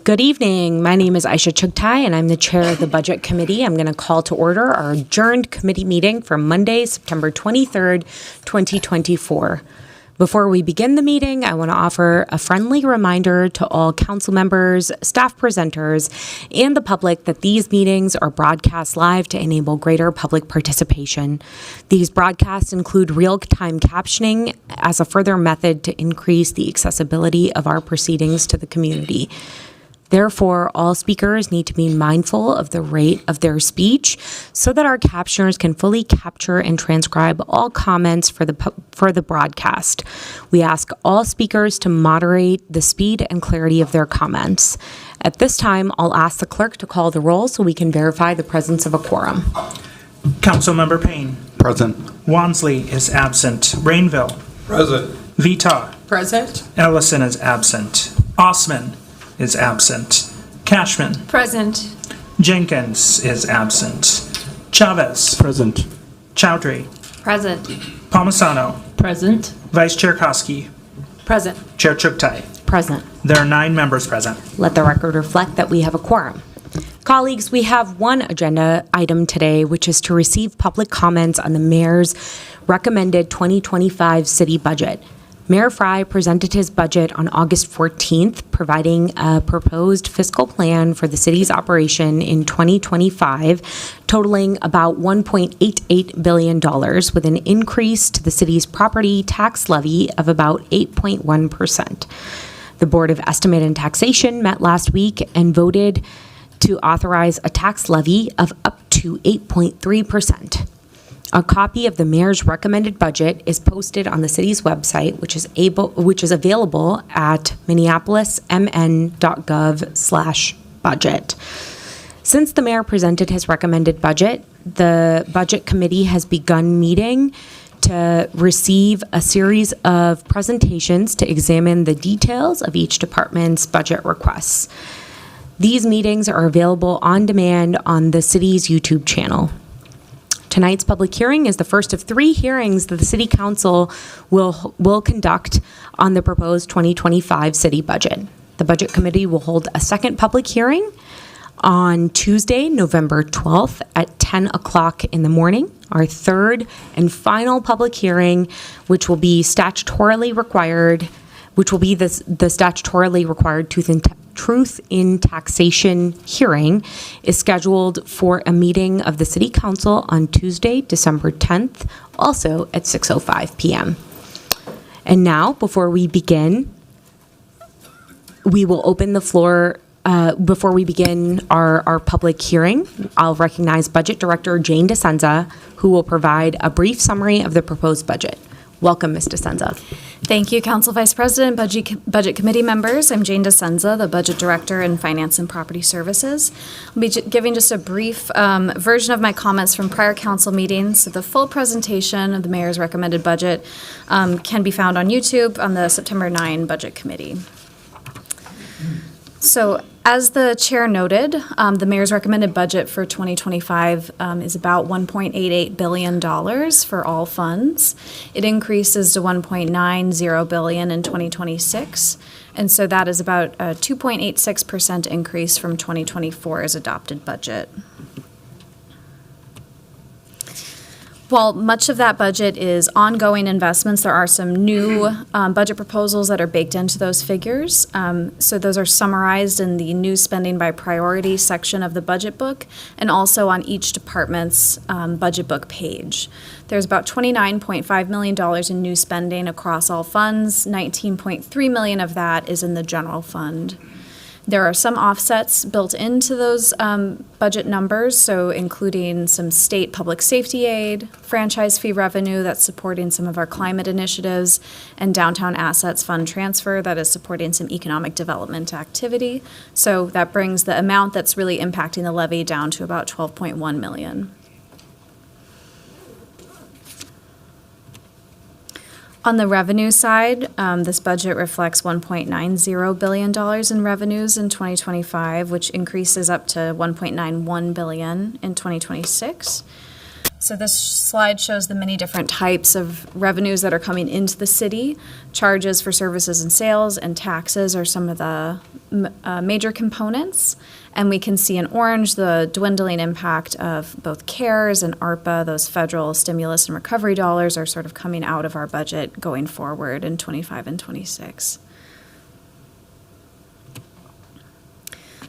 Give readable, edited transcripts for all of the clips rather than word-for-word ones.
Good evening. My name is Aisha Chugtai, and I'm the chair of the Budget Committee. I'm going to call to order our adjourned committee meeting for Monday, September 23rd, 2024. Before we begin the meeting, I want to offer a friendly reminder to all council members, staff presenters, and the public that these meetings are broadcast live to enable greater public participation. These broadcasts include real-time captioning as a further method to increase the accessibility of our proceedings to the community. Therefore, all speakers need to be mindful of the rate of their speech so that our captioners can fully capture and transcribe all comments for the broadcast. We ask all speakers to moderate the speed and clarity of their comments. At this time, I'll ask the clerk to call the roll so we can verify the presence of a quorum. Councilmember Payne. Present. Wansley is absent. Rainville. Present. Vita. Present. Ellison is absent. Osman is absent. Cashman. Present. Jenkins is absent. Chavez. Present. Chowdhury. Present. Palmisano. Present. Vice Chair Koski. Present. Chair Chugtai. Present. There are 9 members present. Let the record reflect that we have a quorum. Colleagues, we have one agenda item today, which is to receive public comments on the mayor's recommended 2025 city budget. Mayor Fry presented his budget on August 14th, providing a proposed fiscal plan for the city's operation in 2025, totaling about $1.88 billion, with an increase to the city's property tax levy of about 8.1%. The Board of Estimate and Taxation met last week and voted to authorize a tax levy of up to 8.3%. A copy of the mayor's recommended budget is posted on the city's website, which is available at minneapolismn.gov/budget. Since the mayor presented his recommended budget, the Budget Committee has begun meeting to receive a series of presentations to examine the details of each department's budget requests. These meetings are available on demand on the city's YouTube channel. Tonight's public hearing is the first of 3 hearings that the City Council will conduct on the proposed 2025 city budget. The Budget Committee will hold a second public hearing on Tuesday, November 12th at 10 o'clock in the morning. Our third and final public hearing, which will be the statutorily required Truth in Taxation hearing, is scheduled for a meeting of the City Council on Tuesday, December 10th, also at 6:05 p.m. And now, before we begin, we will open the floor. Before we begin our public hearing, I'll recognize Budget Director Jane DeSenza, who will provide a brief summary of the proposed budget. Welcome, Ms. DeSenza. Thank you, Council Vice President, Budget Committee members. I'm Jane DeSenza, the Budget Director in Finance and Property Services. I'll be giving just a brief version of my comments from prior council meetings. So the full presentation of the mayor's recommended budget can be found on YouTube on the September 9 Budget Committee. So as the chair noted, the mayor's recommended budget for 2025 is about $1.88 billion for all funds. It increases to $1.90 billion in 2026. And so that is about a 2.86% increase from 2024's adopted budget. While much of that budget is ongoing investments, there are some new budget proposals that are baked into those figures. So those are summarized in the new spending by priority section of the budget book and also on each department's budget book page. There's about $29.5 million in new spending across all funds. $19.3 million of that is in the general fund. There are some offsets built into those budget numbers, so including some state public safety aid, franchise fee revenue that's supporting some of our climate initiatives, and downtown assets fund transfer that is supporting some economic development activity. So that brings the amount that's really impacting the levy down to about $12.1 million. On the revenue side, this budget reflects $1.90 billion in revenues in 2025, which increases up to $1.91 billion in 2026. So this slide shows the many different types of revenues that are coming into the city. Charges for services and sales and taxes are some of the major components. And we can see in orange the dwindling impact of both CARES and ARPA. Those federal stimulus and recovery dollars are sort of coming out of our budget going forward in 25 and 26.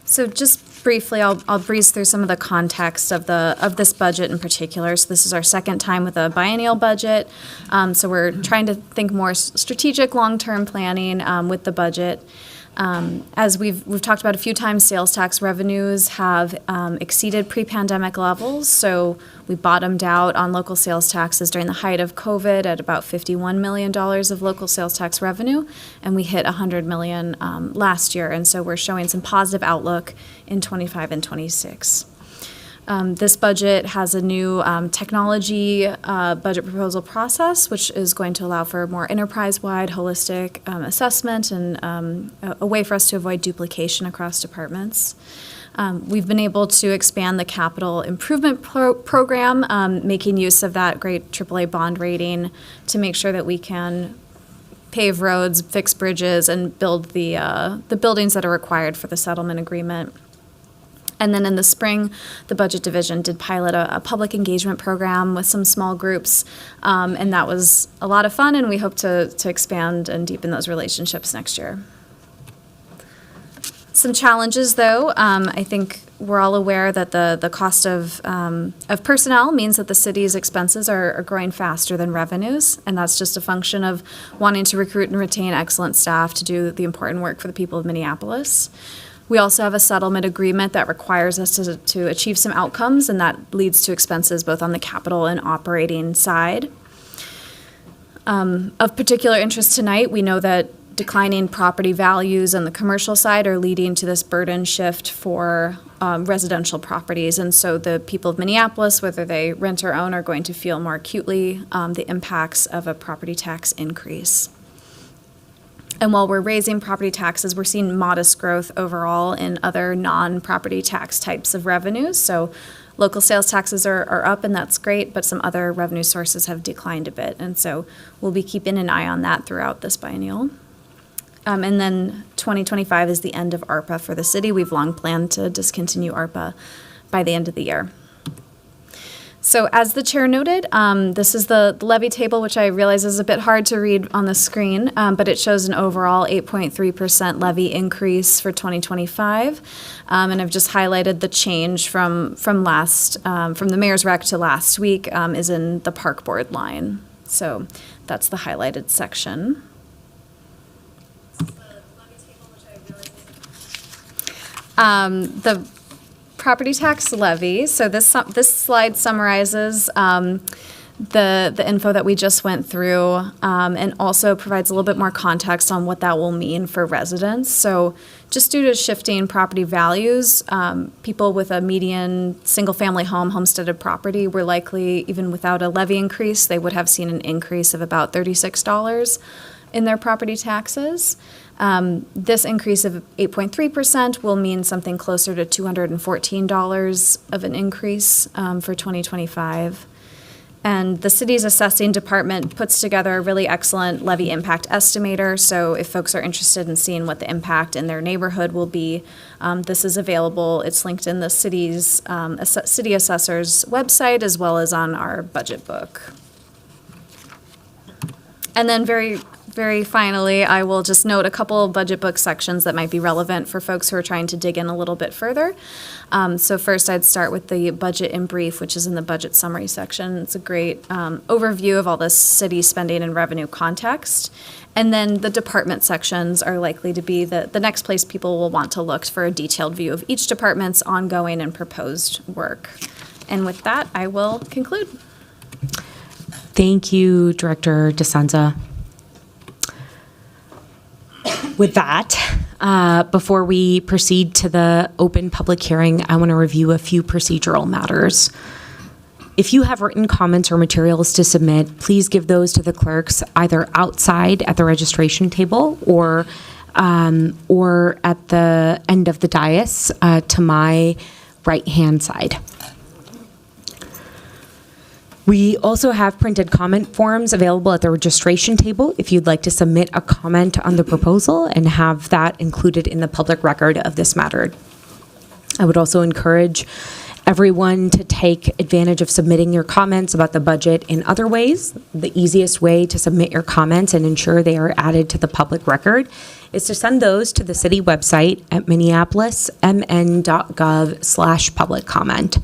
So just briefly, I'll breeze through some of the context of this budget in particular. So this is our second time with a biennial budget. So we're trying to think more strategic, long-term planning with the budget. As we've talked about a few times, sales tax revenues have exceeded pre-pandemic levels. So we bottomed out on local sales taxes during the height of COVID at about $51 million of local sales tax revenue, and we hit $100 million last year. And so we're showing some positive outlook in 25 and 26. This budget has a new technology budget proposal process, which is going to allow for more enterprise-wide, holistic assessment and a way for us to avoid duplication across departments. We've been able to expand the capital improvement program, making use of that great AAA bond rating to make sure that we can pave roads, fix bridges, and build the buildings that are required for the settlement agreement. And then in the spring, the Budget Division did pilot a public engagement program with some small groups, and that was a lot of fun, and we hope to expand and deepen those relationships next year. Some challenges, though. I think we're all aware that the cost of personnel means that the city's expenses are growing faster than revenues, and that's just a function of wanting to recruit and retain excellent staff to do the important work for the people of Minneapolis. We also have a settlement agreement that requires us to achieve some outcomes, and that leads to expenses both on the capital and operating side. Of particular interest tonight, we know that declining property values on the commercial side are leading to this burden shift for residential properties. And so the people of Minneapolis, whether they rent or own, are going to feel more acutely the impacts of a property tax increase. And while we're raising property taxes, we're seeing modest growth overall in other non-property tax types of revenues. So local sales taxes are up, and that's great, but some other revenue sources have declined a bit. And so we'll be keeping an eye on that throughout this biennial. And then 2025 is the end of ARPA for the city. We've long planned to discontinue ARPA by the end of the year. So as the chair noted, this is the levy table, which I realize is a bit hard to read on the screen, but it shows an overall 8.3% levy increase for 2025. And I've just highlighted the change from the mayor's rec to last week is in the park board line. So that's the highlighted section. The property tax levy. So this slide summarizes the info that we just went through, and also provides a little bit more context on what that will mean for residents. So just due to shifting property values, people with a median single-family home homesteaded property were likely, even without a levy increase, they would have seen an increase of about $36 in their property taxes. This increase of 8.3% will mean something closer to $214 of an increase for 2025. And the city's assessing department puts together a really excellent levy impact estimator. So if folks are interested in seeing what the impact in their neighborhood will be, this is available. It's linked in the city's city assessor's website, as well as on our budget book. And then very finally, I will just note a couple of budget book sections that might be relevant for folks who are trying to dig in a little bit further. So first, I'd start with the budget in brief, which is in the budget summary section. It's a great overview of all the city spending and revenue context. And then the department sections are likely to be the next place people will want to look for a detailed view of each department's ongoing and proposed work. And with that, I will conclude. Thank you, Director DeSanza. With that, before we proceed to the open public hearing, I want to review a few procedural matters. If you have written comments or materials to submit, please give those to the clerks either outside at the registration table or at the end of the dais to my right-hand side. We also have printed comment forms available at the registration table if you'd like to submit a comment on the proposal and have that included in the public record of this matter. I would also encourage everyone to take advantage of submitting your comments about the budget in other ways. The easiest way to submit your comments and ensure they are added to the public record is to send those to the city website at minneapolismn.gov/public comment.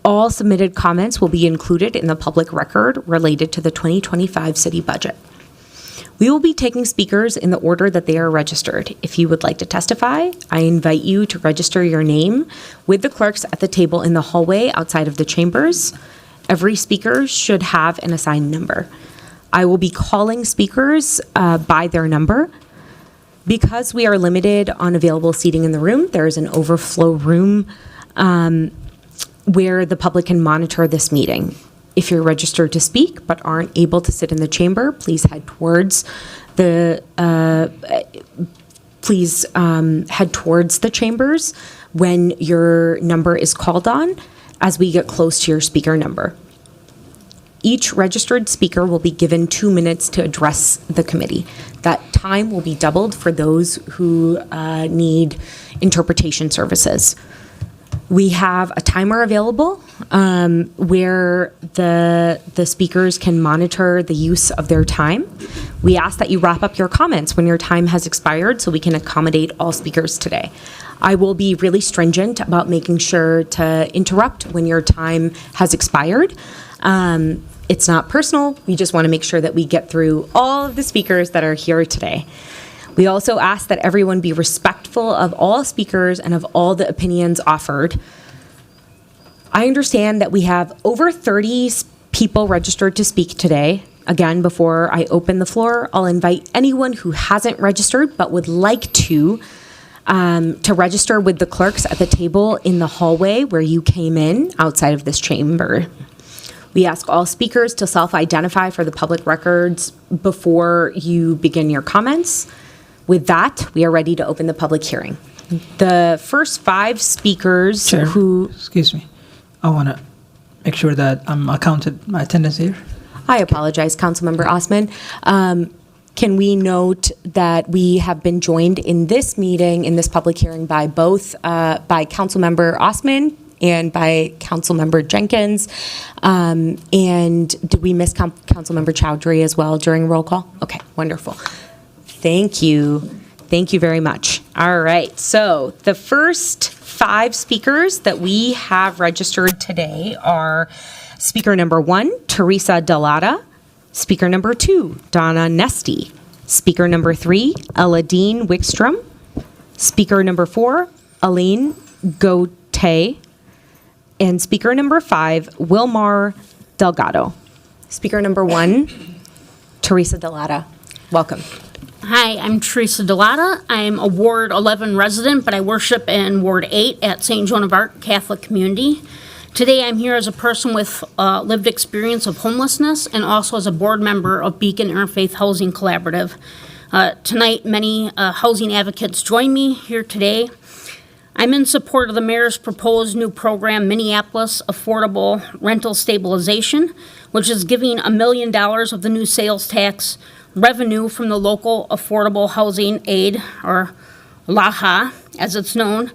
All submitted comments will be included in the public record related to the 2025 city budget. We will be taking speakers in the order that they are registered. If you would like to testify, I invite you to register your name with the clerks at the table in the hallway outside of the chambers. Every speaker should have an assigned number. I will be calling speakers by their number. Because we are limited on available seating in the room, there is an overflow room where the public can monitor this meeting. If you're registered to speak but aren't able to sit in the chamber, please head towards the chambers when your number is called on as we get close to your speaker number. Each registered speaker will be given 2 minutes to address the committee. That time will be doubled for those who need interpretation services. We have a timer available where the speakers can monitor the use of their time. We ask that you wrap up your comments when your time has expired so we can accommodate all speakers today. I will be really stringent about making sure to interrupt when your time has expired. It's not personal. We just want to make sure that we get through all of the speakers that are here today. We also ask that everyone be respectful of all speakers and of all the opinions offered. I understand that we have over 30 people registered to speak today. Again, before I open the floor, I'll invite anyone who hasn't registered but would like to register with the clerks at the table in the hallway where you came in outside of this chamber. We ask all speakers to self-identify for the public records before you begin your comments. With that, we are ready to open the public hearing. The first 5 speakers Chair, who... excuse me. I want to make sure that I'm accounted my attendance here. I apologize, Councilmember Osman. Can we note that we have been joined in this meeting, in this public hearing, by both, by Councilmember Osman and by Councilmember Jenkins. And did we miss Councilmember Chowdhury as well during roll call? Okay, wonderful. Thank you. Thank you very much. All right, so the first 5 speakers that we have registered today are speaker number 1, Teresa Delata, speaker number 2, Donna Nesty, speaker number 3, Eladine Wickstrom, speaker number 4, Aline Gauthier, and speaker number 5, Wilmar Delgado. Speaker number 1, Teresa Delata. Welcome. Hi, I'm Teresa Delata. I'm a Ward 11 resident, but I worship in Ward 8 at St. Joan of Arc Catholic Community. Today, I'm here as a person with lived experience of homelessness and also as a board member of Beacon Interfaith Housing Collaborative. Tonight, many housing advocates join me here today. I'm in support of the mayor's proposed new program, Minneapolis Affordable Rental Stabilization, which is giving $1 million of the new sales tax revenue from the local Affordable Housing Aid, or LAHA, as it's known.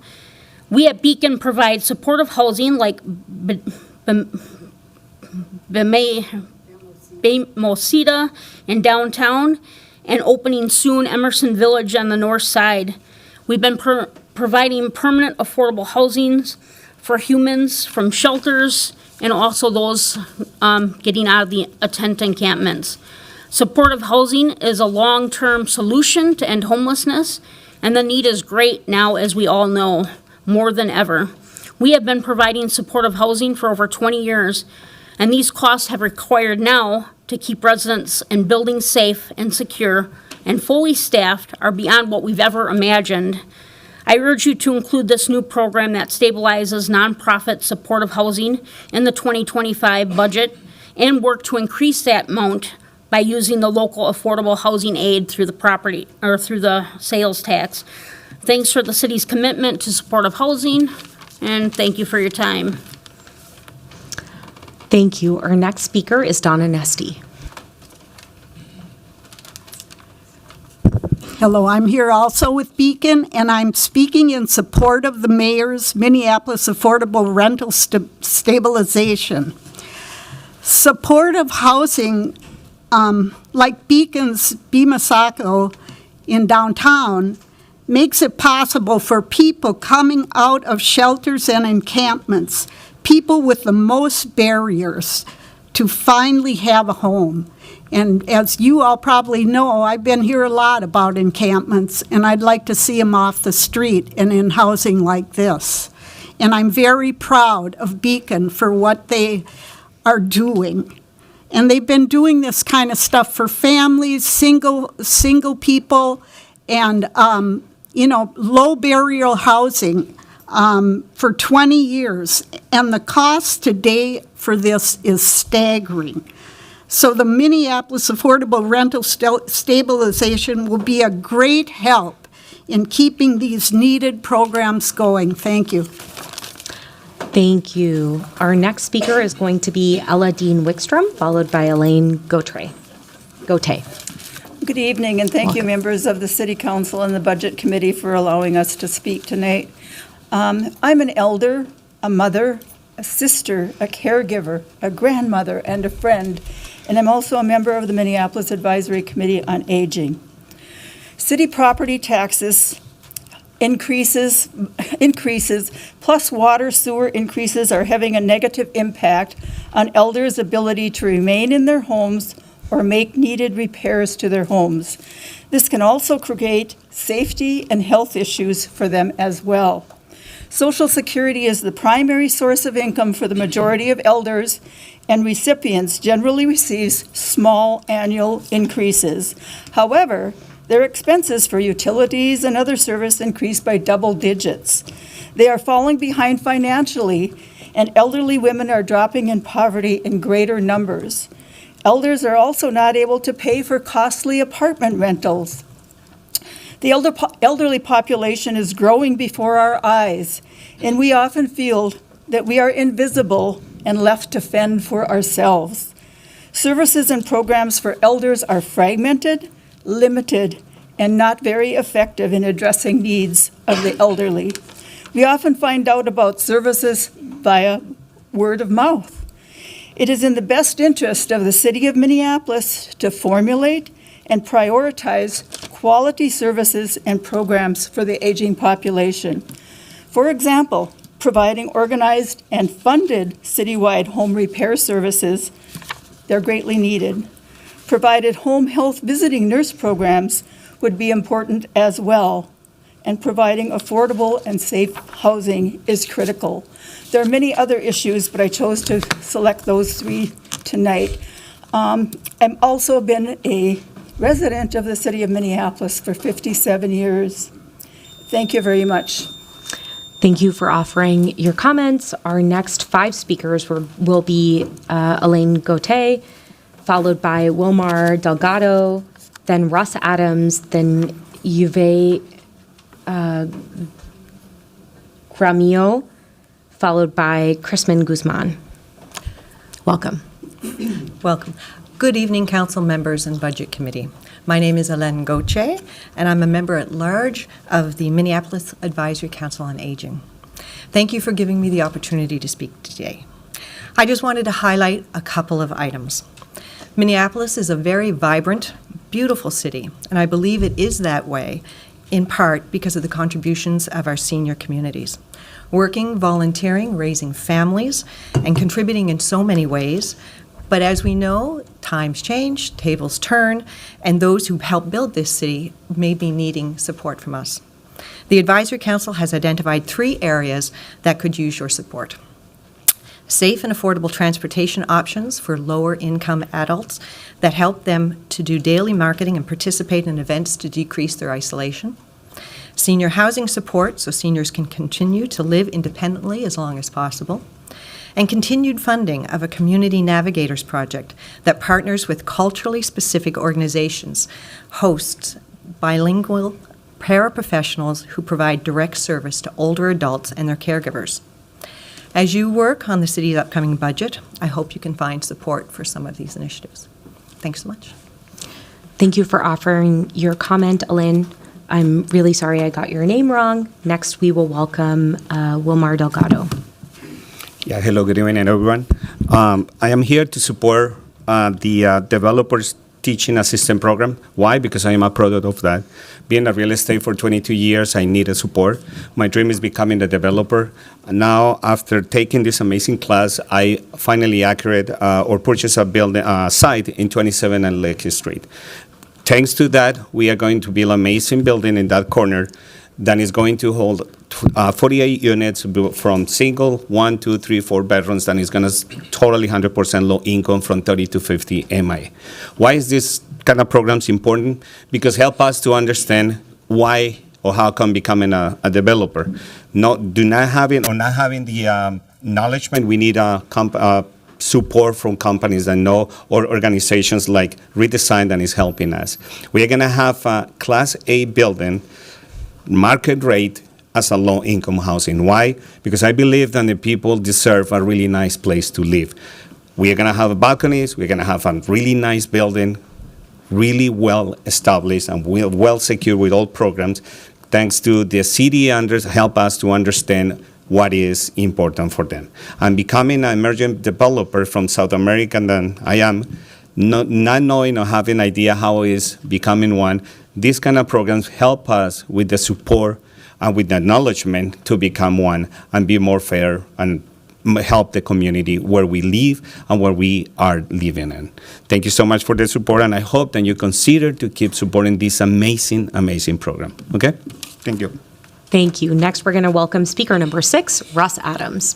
We at Beacon provide supportive housing like Bemosita in downtown and opening soon Emerson Village on the north side. We've been providing permanent affordable housings for humans from shelters and also those getting out of the tent encampments. Supportive housing is a long-term solution to end homelessness, and the need is great now, as we all know, more than ever. We have been providing supportive housing for over 20 years, and these costs have required now to keep residents and buildings safe and secure and fully staffed are beyond what we've ever imagined. I urge you to include this new program that stabilizes nonprofit supportive housing in the 2025 budget and work to increase that amount by using the local affordable housing aid through the property or through the sales tax. Thanks for the city's commitment to supportive housing, and thank you for your time. Thank you. Our next speaker is Donna Nesty. Hello, I'm here also with Beacon, and I'm speaking in support of the mayor's Minneapolis Affordable Rental Stabilization. Supportive housing, like Beacon's Bimasako in downtown, makes it possible for people coming out of shelters and encampments, people with the most barriers, to finally have a home. And as you all probably know, I've been here a lot about encampments, and I'd like to see them off the street and in housing like this. And I'm very proud of Beacon for what they are doing. And they've been doing this kind of stuff for families, single people, and low barrier housing for 20 years. And the cost today for this is staggering. So the Minneapolis Affordable Rental Stabilization will be a great help in keeping these needed programs going. Thank you. Thank you. Our next speaker is going to be Ella Dean Wickstrom, followed by Elaine Gauthier. Good evening, and thank you, members of the City Council and the Budget Committee, for allowing us to speak tonight. I'm an elder, a mother, a sister, a caregiver, a grandmother, and a friend, and I'm also a member of the Minneapolis Advisory Committee on Aging. City property taxes increases, plus water sewer increases are having a negative impact on elders' ability to remain in their homes or make needed repairs to their homes. This can also create safety and health issues for them as well. Social Security is the primary source of income for the majority of elders, and recipients generally receives small annual increases. However, their expenses for utilities and other service increase by double digits. They are falling behind financially, and elderly women are dropping in poverty in greater numbers. Elders are also not able to pay for costly apartment rentals. The elderly population is growing before our eyes, and we often feel that we are invisible and left to fend for ourselves. Services and programs for elders are fragmented, limited, and not very effective in addressing needs of the elderly. We often find out about services via word of mouth. It is in the best interest of the City of Minneapolis to formulate and prioritize quality services and programs for the aging population. For example, providing organized and funded citywide home repair services, they're greatly needed. Provided home health visiting nurse programs would be important as well, and providing affordable and safe housing is critical. There are many other issues, but I chose to select those three tonight. I've also been a resident of the City of Minneapolis for 57 years. Thank you very much. Thank you for offering your comments. Our next 5 speakers will be Elaine Gauthier, followed by Wilmar Delgado, then Russ Adams, then Yves Gramillo, followed by Chrisman Guzman. Welcome. Welcome. Good evening, council members and budget committee. My name is Hélène Gauthier, and I'm a member at large of the Minneapolis Advisory Council on Aging. Thank you for giving me the opportunity to speak today. I just wanted to highlight a couple of items. Minneapolis is a very vibrant, beautiful city, and I believe it is that way in part because of the contributions of our senior communities. Working, volunteering, raising families, and contributing in so many ways. But as we know, times change, tables turn, and those who help build this city may be needing support from us. The Advisory Council has identified 3 areas that could use your support. Safe and affordable transportation options for lower-income adults that help them to do daily marketing and participate in events to decrease their isolation. Senior housing support so seniors can continue to live independently as long as possible. And continued funding of a Community Navigators project that partners with culturally specific organizations, hosts bilingual paraprofessionals who provide direct service to older adults and their caregivers. As you work on the city's upcoming budget, I hope you can find support for some of these initiatives. Thanks so much. Thank you for offering your comment, Ellen. I'm really sorry I got your name wrong. Next, we will welcome Wilmar Delgado. Yeah, hello, good evening, everyone. I am here to support the Developers Teaching Assistant Program. Why? Because I am a product of that. Being a real estate for 22 years, I needed support. My dream is becoming a developer. Now, after taking this amazing class, I finally purchased a building site in 27 and Lake Street. Thanks to that, we are going to build an amazing building in that corner that is going to hold 48 units from single, 1, 2, 3, 4 bedrooms, that is going to totally 100% low income from 30 to 50 MI. Why is this kind of programs important? Because help us to understand why or how come becoming a developer. Not having the acknowledgement, we need support from companies that know, or organizations like Redesign that is helping us. We are going to have a Class A building, market rate, as a low-income housing. Why? Because I believe that the people deserve a really nice place to live. We are going to have balconies. We're going to have a really nice building, really well established and well secured with all programs. Thanks to the city help us to understand what is important for them. I'm becoming an emerging developer from South America than I am, not knowing or having an idea how is becoming one. These kind of programs help us with the support and with the acknowledgement to become one and be more fair and help the community where we live and where we are living in. Thank you so much for the support, and I hope that you consider to keep supporting this amazing, amazing program. Okay? Thank you. Thank you. Next, we're going to welcome speaker number 6, Russ Adams.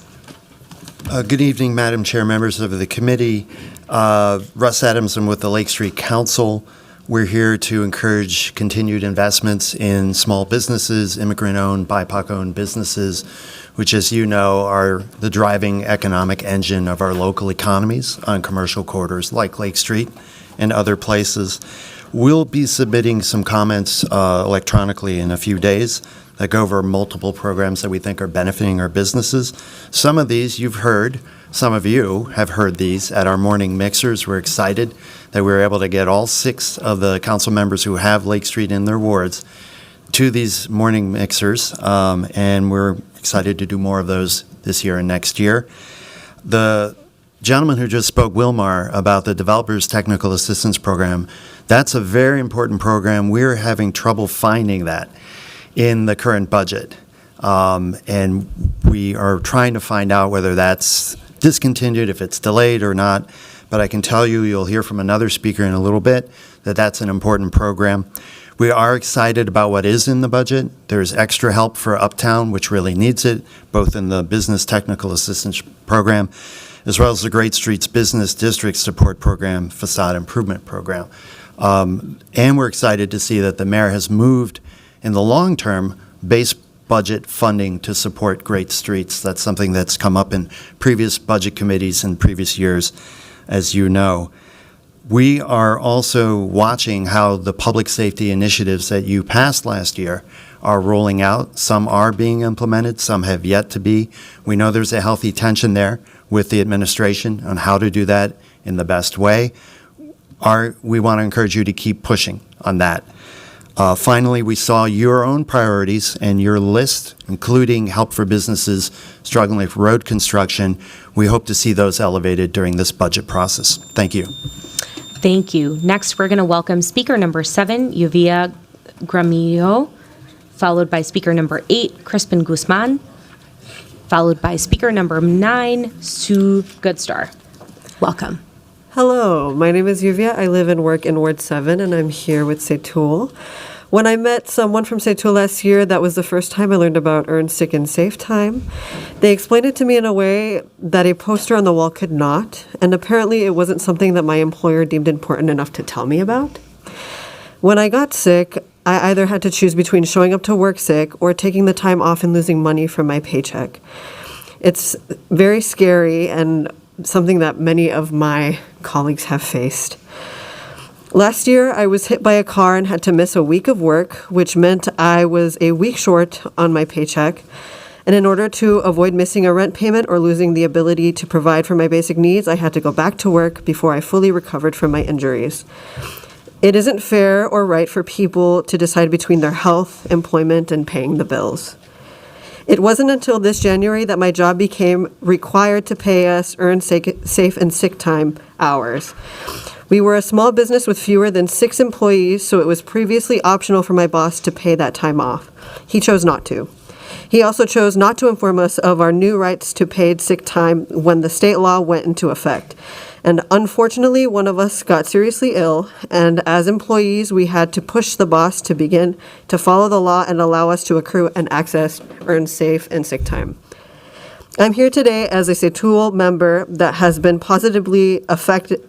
Good evening, Madam Chair, members of the committee. Russ Adams, I'm with the Lake Street Council. We're here to encourage continued investments in small businesses, immigrant-owned, BIPOC-owned businesses, which, as you know, are the driving economic engine of our local economies on commercial corridors like Lake Street and other places. We'll be submitting some comments electronically in a few days that go over multiple programs that we think are benefiting our businesses. Some of these you've heard. Some of you have heard these at our morning mixers. We're excited that we were able to get all 6 of the council members who have Lake Street in their wards to these morning mixers, and we're excited to do more of those this year and next year. The gentleman who just spoke, Wilmar, about the Developers Technical Assistance Program, that's a very important program. We're having trouble finding that in the current budget, and we are trying to find out whether that's discontinued, if it's delayed or not. But I can tell you, you'll hear from another speaker in a little bit, that that's an important program. We are excited about what is in the budget. There's extra help for Uptown, which really needs it, both in the Business Technical Assistance Program, as well as the Great Streets Business District Support Program, Facade Improvement Program. And we're excited to see that the mayor has moved, in the long term, base budget funding to support great streets. That's something that's come up in previous budget committees in previous years, as you know. We are also watching how the public safety initiatives that you passed last year are rolling out. Some are being implemented, some have yet to be. We know there's a healthy tension there with the administration on how to do that in the best way. We want to encourage you to keep pushing on that. Finally, we saw your own priorities and your list, including help for businesses struggling with road construction. We hope to see those elevated during this budget process. Thank you. Thank you. Next, we're going to welcome speaker number 7, Yuvia Gramillo, followed by speaker number 8, Crispin Guzman, followed by speaker number 9, Sue Goodstar. Welcome. Hello, my name is Yuvia. I live and work in Ward 7, and I'm here with Setul. When I met someone from Setul last year, that was the first time I learned about Earn, Sick, and Save Time. They explained it to me in a way that a poster on the wall could not, and apparently it wasn't something that my employer deemed important enough to tell me about. When I got sick, I either had to choose between showing up to work sick or taking the time off and losing money from my paycheck. It's very scary and something that many of my colleagues have faced. Last year, I was hit by a car and had to miss a week of work, which meant I was a week short on my paycheck. And in order to avoid missing a rent payment or losing the ability to provide for my basic needs, I had to go back to work before I fully recovered from my injuries. It isn't fair or right for people to decide between their health, employment, and paying the bills. It wasn't until this January that my job became required to pay us earned safe and sick time hours. We were a small business with fewer than 6 employees, so it was previously optional for my boss to pay that time off. He chose not to. He also chose not to inform us of our new rights to paid sick time when the state law went into effect. And unfortunately, one of us got seriously ill, and as employees, we had to push the boss to begin to follow the law and allow us to accrue and access earned safe and sick time. I'm here today as a CETUL member that has been positively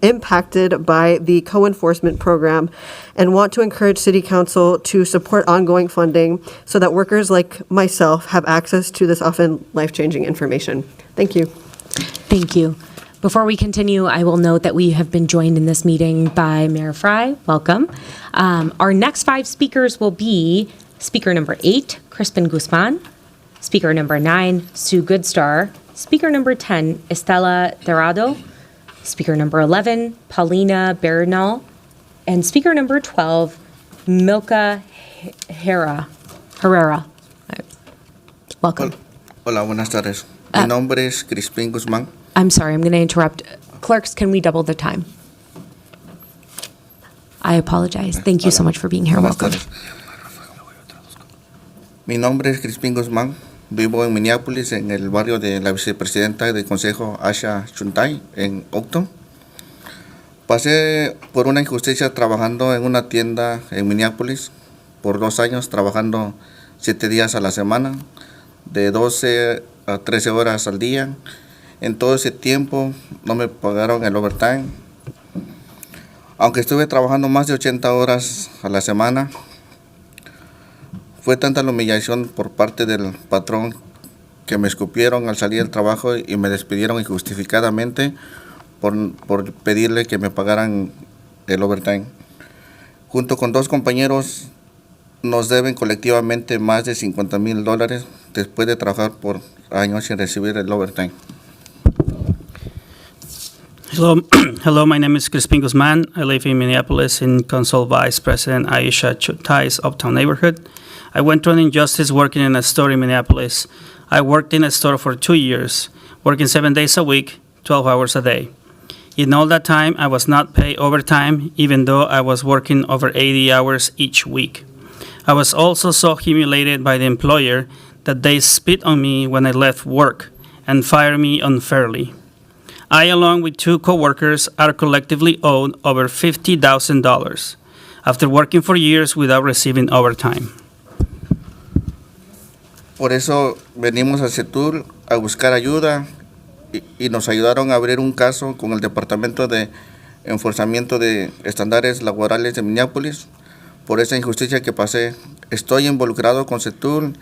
impacted by the co-enforcement program and want to encourage City Council to support ongoing funding so that workers like myself have access to this often life-changing information. Thank you. Thank you. Before we continue, I will note that we have been joined in this meeting by Mayor Fry. Welcome. Our next 5 speakers will be Speaker number 8, Crispin Guzman, Speaker number 9, Sue Goodstar, Speaker number 10, Estela Dorado, Speaker number 11, Paulina Bernal, and Speaker number 12, Milka Herrera. Welcome. Hola, buenas tardes. Mi nombre es Crispin Guzmán. I'm sorry, I'm going to interrupt. Clerks, can we double the time? I apologize. Thank you so much for being here. Buenas Welcome. tardes. Mi nombre es Crispin Guzmán. Vivo en Minneapolis, en el barrio de la vicepresidenta del Consejo, Asha Chuntay, en Octon. Pasé por una injusticia trabajando en una tienda en Minneapolis por 2 años, trabajando 7 días a la semana, de 12 a 13 horas al día. En todo ese tiempo no me pagaron el overtime. Aunque estuve trabajando más de 80 horas a la semana, fue tanta la humillación por parte del patrón que me escupieron al salir del trabajo y me despidieron injustificadamente por pedirle que me pagaran el overtime. Junto con 2 compañeros nos deben colectivamente más de $50,000 después de trabajar por años sin recibir el overtime. Hello, my name is Crispin Guzman. I live in Minneapolis in Council Vice President Aisha Chutai's Uptown neighborhood. I went through an injustice working in a store in Minneapolis. I worked in a store for 2 years, working 7 days a week, 12 hours a day. In all that time, I was not paid overtime, even though I was working over 80 hours each week. I was also so humiliated by the employer that they spit on me when I left work and fired me unfairly. I, along with 2 coworkers, are collectively owed over $50,000 after working for years without receiving overtime. Por eso venimos a CETUL a buscar ayuda y nos ayudaron a abrir un caso con el Departamento de Enforzamiento de Estándares Laborales de Minneapolis por esa injusticia que pasé. Estoy involucrado con CETUL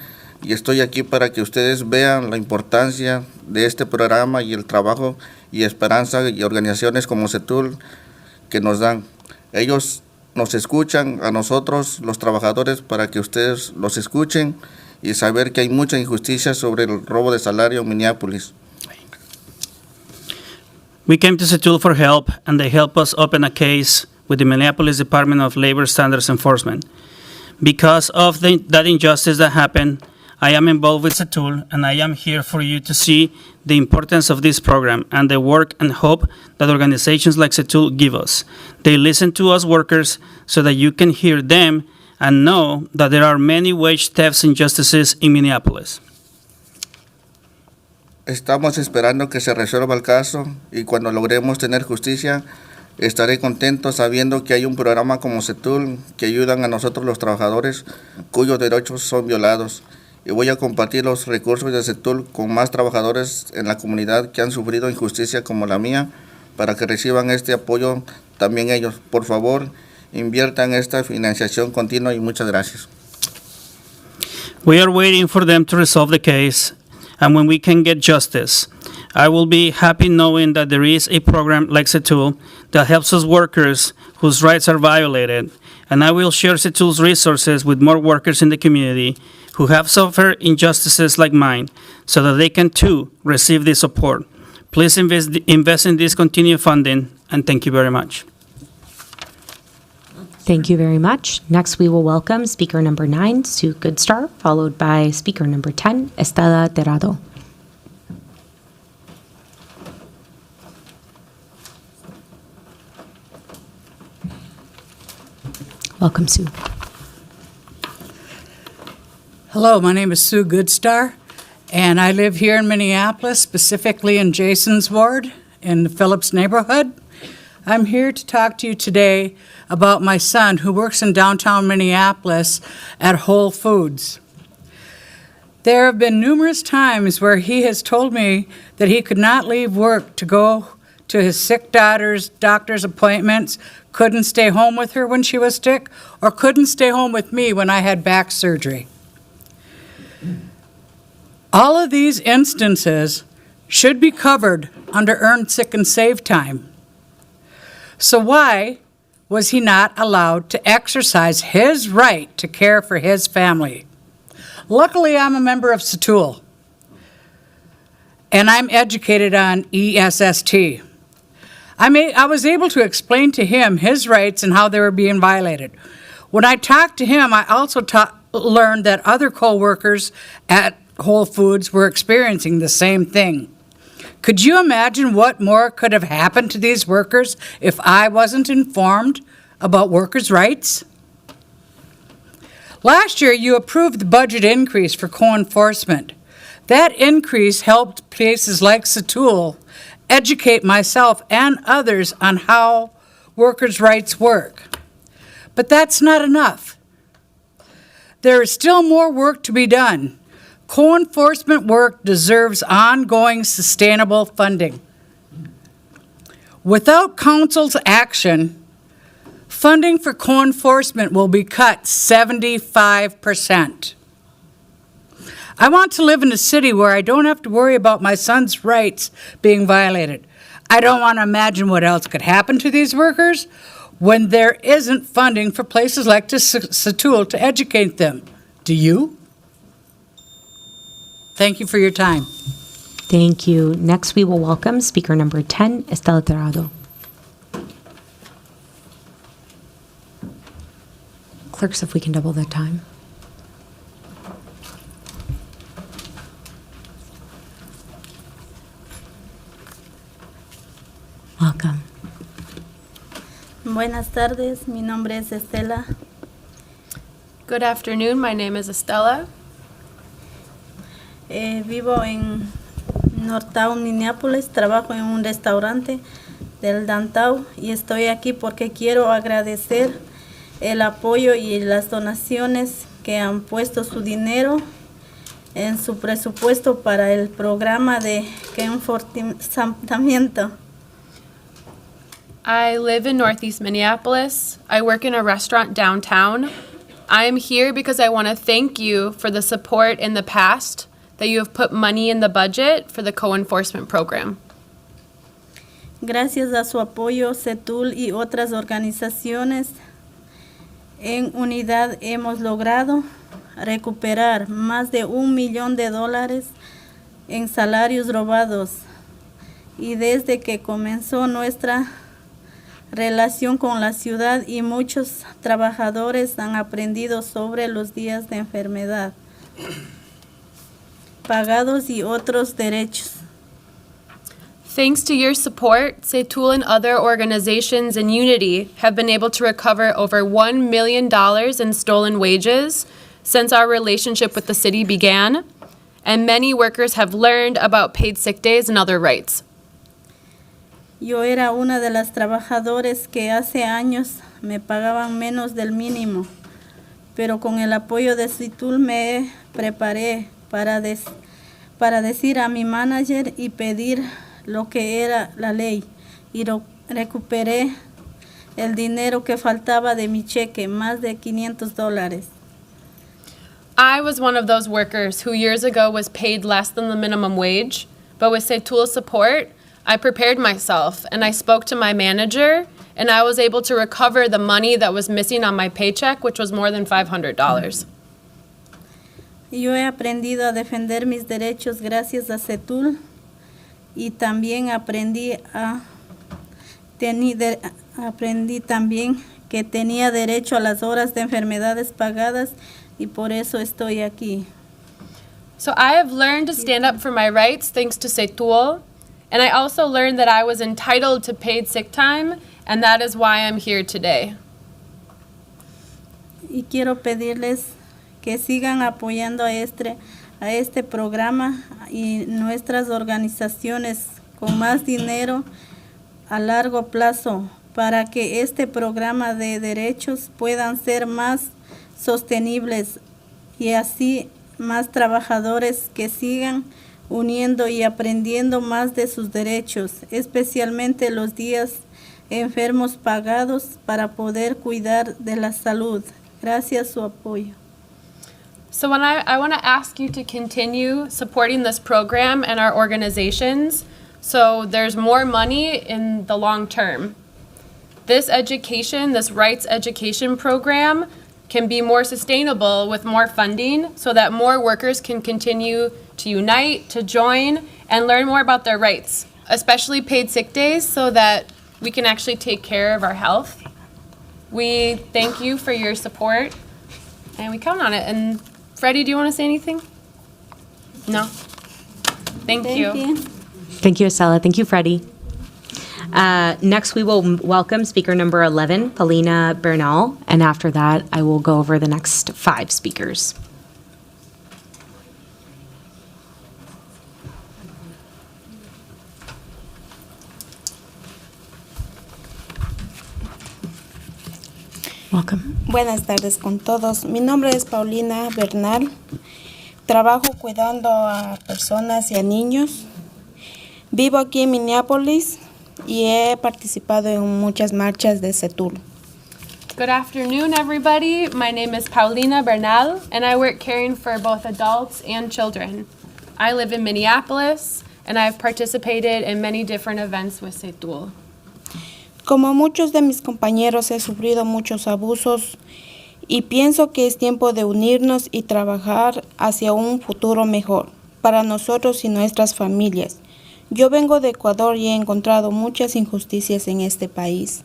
y estoy aquí para que ustedes vean la importancia de este programa y el trabajo y esperanza y organizaciones como CETUL que nos dan. Ellos nos escuchan a nosotros, los trabajadores, para que ustedes los escuchen y saber que hay mucha injusticia sobre el robo de salario en Minneapolis. We came to CETUL for help, and they helped us open a case with the Minneapolis Department of Labor Standards Enforcement. Because of that injustice that happened, I am involved with CETUL, and I am here for you to see the importance of this program and the work and hope that organizations like CETUL give us. They listen to us workers so that you can hear them and know that there are many wage thefts and injustices in Minneapolis. Estamos esperando que se resuelva el caso y cuando logremos tener justicia, estaré contento sabiendo que hay un programa como CETUL que ayudan a nosotros los trabajadores cuyos derechos son violados. Y voy a compartir los recursos de CETUL con más trabajadores en la comunidad que han sufrido injusticia como la mía para que reciban este apoyo también ellos. Por favor, inviertan esta financiación continua y muchas gracias. We are waiting for them to resolve the case, and when we can get justice, I will be happy knowing that there is a program like CETUL that helps us workers whose rights are violated and I will share Setul's resources with more workers in the community who have suffered injustices like mine so that they can too receive this support. Please invest in this continued funding, and thank you very much. Thank you very much. Next, we will welcome speaker number 9, Sue Goodstar, followed by speaker number 10, Estela Terrado. Welcome, Sue. Hello, my name is Sue Goodstar, and I live here in Minneapolis, specifically in Jason's ward in the Phillips neighborhood. I'm here to talk to you today about my son who works in downtown Minneapolis at Whole Foods. There have been numerous times where he has told me that he could not leave work to go to his sick daughter's doctor's appointments, couldn't stay home with her when she was sick, or couldn't stay home with me when I had back surgery. All of these instances should be covered under earned sick and save time. So why was he not allowed to exercise his right to care for his family? Luckily, I'm a member of Setul, and I'm educated on ESST. I was able to explain to him his rights and how they were being violated. When I talked to him, I also learned that other co-workers at Whole Foods were experiencing the same thing. Could you imagine what more could have happened to these workers if I wasn't informed about workers' rights? Last year, you approved the budget increase for co-enforcement. That increase helped places like Setul educate myself and others on how workers' rights work. But that's not enough. There is still more work to be done. Co-enforcement work deserves ongoing sustainable funding. Without council's action, funding for co-enforcement will be cut 75%. I want to live in a city where I don't have to worry about my son's rights being violated. I don't want to imagine what else could happen to these workers when there isn't funding for places like Setul to educate them. Do you? Thank you for your time. Thank you. Next, we will welcome speaker number 10, Estela Terrado. Clerks, if we can double the time. Welcome. Buenas tardes, mi nombre es Estela. Good afternoon, my name is Estela. Vivo en Northtown, Minneapolis. Trabajo en un restaurante del downtown y estoy aquí porque quiero agradecer el apoyo y las donaciones que han puesto su dinero en su presupuesto para el programa de enforcimiento. I live in Northeast Minneapolis. I work in a restaurant downtown. I am here because I want to thank you for the support in the past that you have put money in the budget for the co-enforcement program. Gracias a su apoyo, Setul y otras organizaciones en unidad hemos logrado recuperar más de $1 millón en salarios robados. Y desde que comenzó nuestra relación con la ciudad y muchos trabajadores han aprendido sobre los días de enfermedad, pagados y otros derechos. Thanks to your support, Setul and other organizations in Unity have been able to recover over $1 million in stolen wages since our relationship with the city began, and many workers have learned about paid sick days and other rights. Yo era una de las trabajadoras que hace años me pagaban menos del mínimo, pero con el apoyo de Setul me preparé para decir a mi manager y pedir lo que era la ley y recuperé el dinero que faltaba de mi cheque, más de $500. I was one of those workers who years ago was paid less than the minimum wage, but with Setul's support, I prepared myself and I spoke to my manager and I was able to recover the money that was missing on my paycheck, which was more than $500. Yo he aprendido a defender mis derechos gracias a CETUL y también aprendí también que tenía derecho a las horas de enfermedades pagadas y por eso estoy aquí. So I have learned to stand up for my rights thanks to CETUL, and I also learned that I was entitled to paid sick time, and that is why I'm here today. Y quiero pedirles que sigan apoyando a este programa y nuestras organizaciones con más dinero a largo plazo para que este programa de derechos puedan ser más sostenibles y así más trabajadores que sigan uniendo y aprendiendo más de sus derechos, especialmente los días enfermos pagados para poder cuidar de la salud. Gracias a su apoyo. So I want to ask you to continue supporting this program and our organizations so there's more money in the long term. This education, this rights education program can be more sustainable with more funding so that more workers can continue to unite, to join, and learn more about their rights, especially paid sick days so that we can actually take care of our health. We thank you for your support, and we count on it. And Freddie, do you want to say anything? No? Thank you. Thank you, Estella. Thank you, Freddie. Next, we will welcome speaker number 11, Paulina Bernal, and after that, I will go over the next 5 speakers. Welcome. Buenas tardes con todos. Mi nombre es Paulina Bernal. Trabajo cuidando a personas y a niños. Vivo aquí en Minneapolis y he participado en muchas marchas de CETUL. Good afternoon, everybody. My name is Paulina Bernal, and I work caring for both adults and children. I live in Minneapolis, and I've participated in many different events with CETUL. Como muchos de mis compañeros he sufrido muchos abusos y pienso que es tiempo de unirnos y trabajar hacia un futuro mejor para nosotros y nuestras familias. Yo vengo de Ecuador y he encontrado muchas injusticias en este país.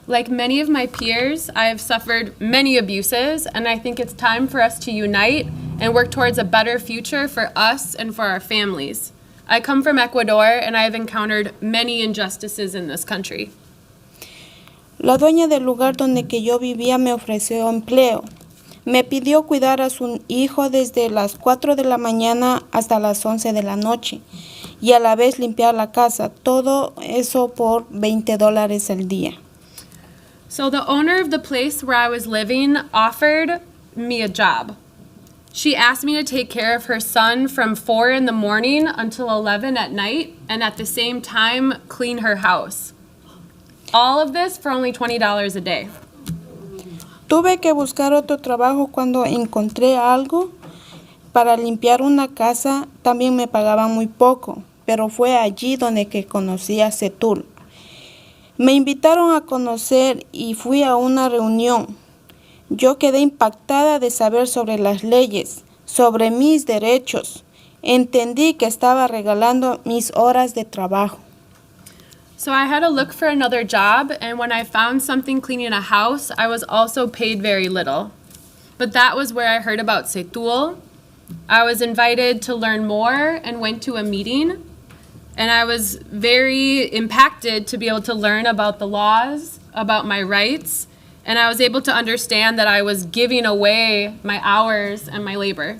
Like many of my peers, I have suffered many abuses, and I think it's time for us to unite and work towards a better future for us and for our families. I come from Ecuador, and I have encountered many injustices in this country. La dueña del lugar donde que yo vivía me ofreció empleo. Me pidió cuidar a su hijo desde las 4 de la mañana hasta las 11 de la noche y a la vez limpiar la casa. Todo eso por $20 al día. So the owner of the place where I was living offered me a job. She asked me to take care of her son from 4 in the morning until 11 at night, and at the same time, clean her house. All of this for only $20 a day. Tuve que buscar otro trabajo cuando encontré algo para limpiar una casa. También me pagaban muy poco, pero fue allí donde que conocí a CETUL. Me invitaron a conocer y fui a una reunión. Yo quedé impactada de saber sobre las leyes, sobre mis derechos. Entendí que estaba regalando mis horas de trabajo. So I had to look for another job, and when I found something cleaning a house, I was also paid very little. But that was where I heard about CETUL. I was invited to learn more and went to a meeting, and I was very impacted to be able to learn about the laws, about my rights, and I was able to understand that I was giving away my hours and my labor.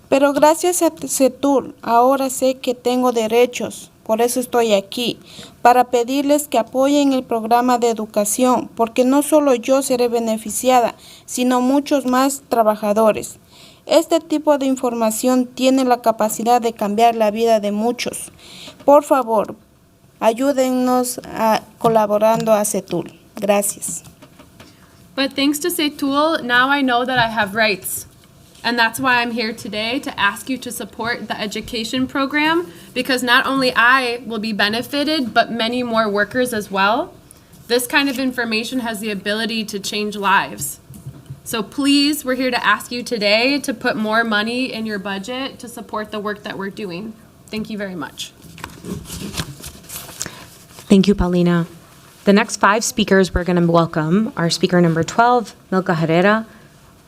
Pero gracias a CETUL, ahora sé que tengo derechos. Por eso estoy aquí, para pedirles que apoyen el programa de educación, porque no solo yo seré beneficiada, sino muchos más trabajadores. Este tipo de información tiene la capacidad de cambiar la vida de muchos. Por favor, ayúdennos colaborando a CETUL. Gracias. But thanks to CETUL, now I know that I have rights. And that's why I'm here today to ask you to support the education program, because not only I will be benefited, but many more workers as well. This kind of information has the ability to change lives. So please, we're here to ask you today to put more money in your budget to support the work that we're doing. Thank you very much. Thank you, Paulina. The next 5 speakers we're going to welcome are speaker number 12, Milka Herrera,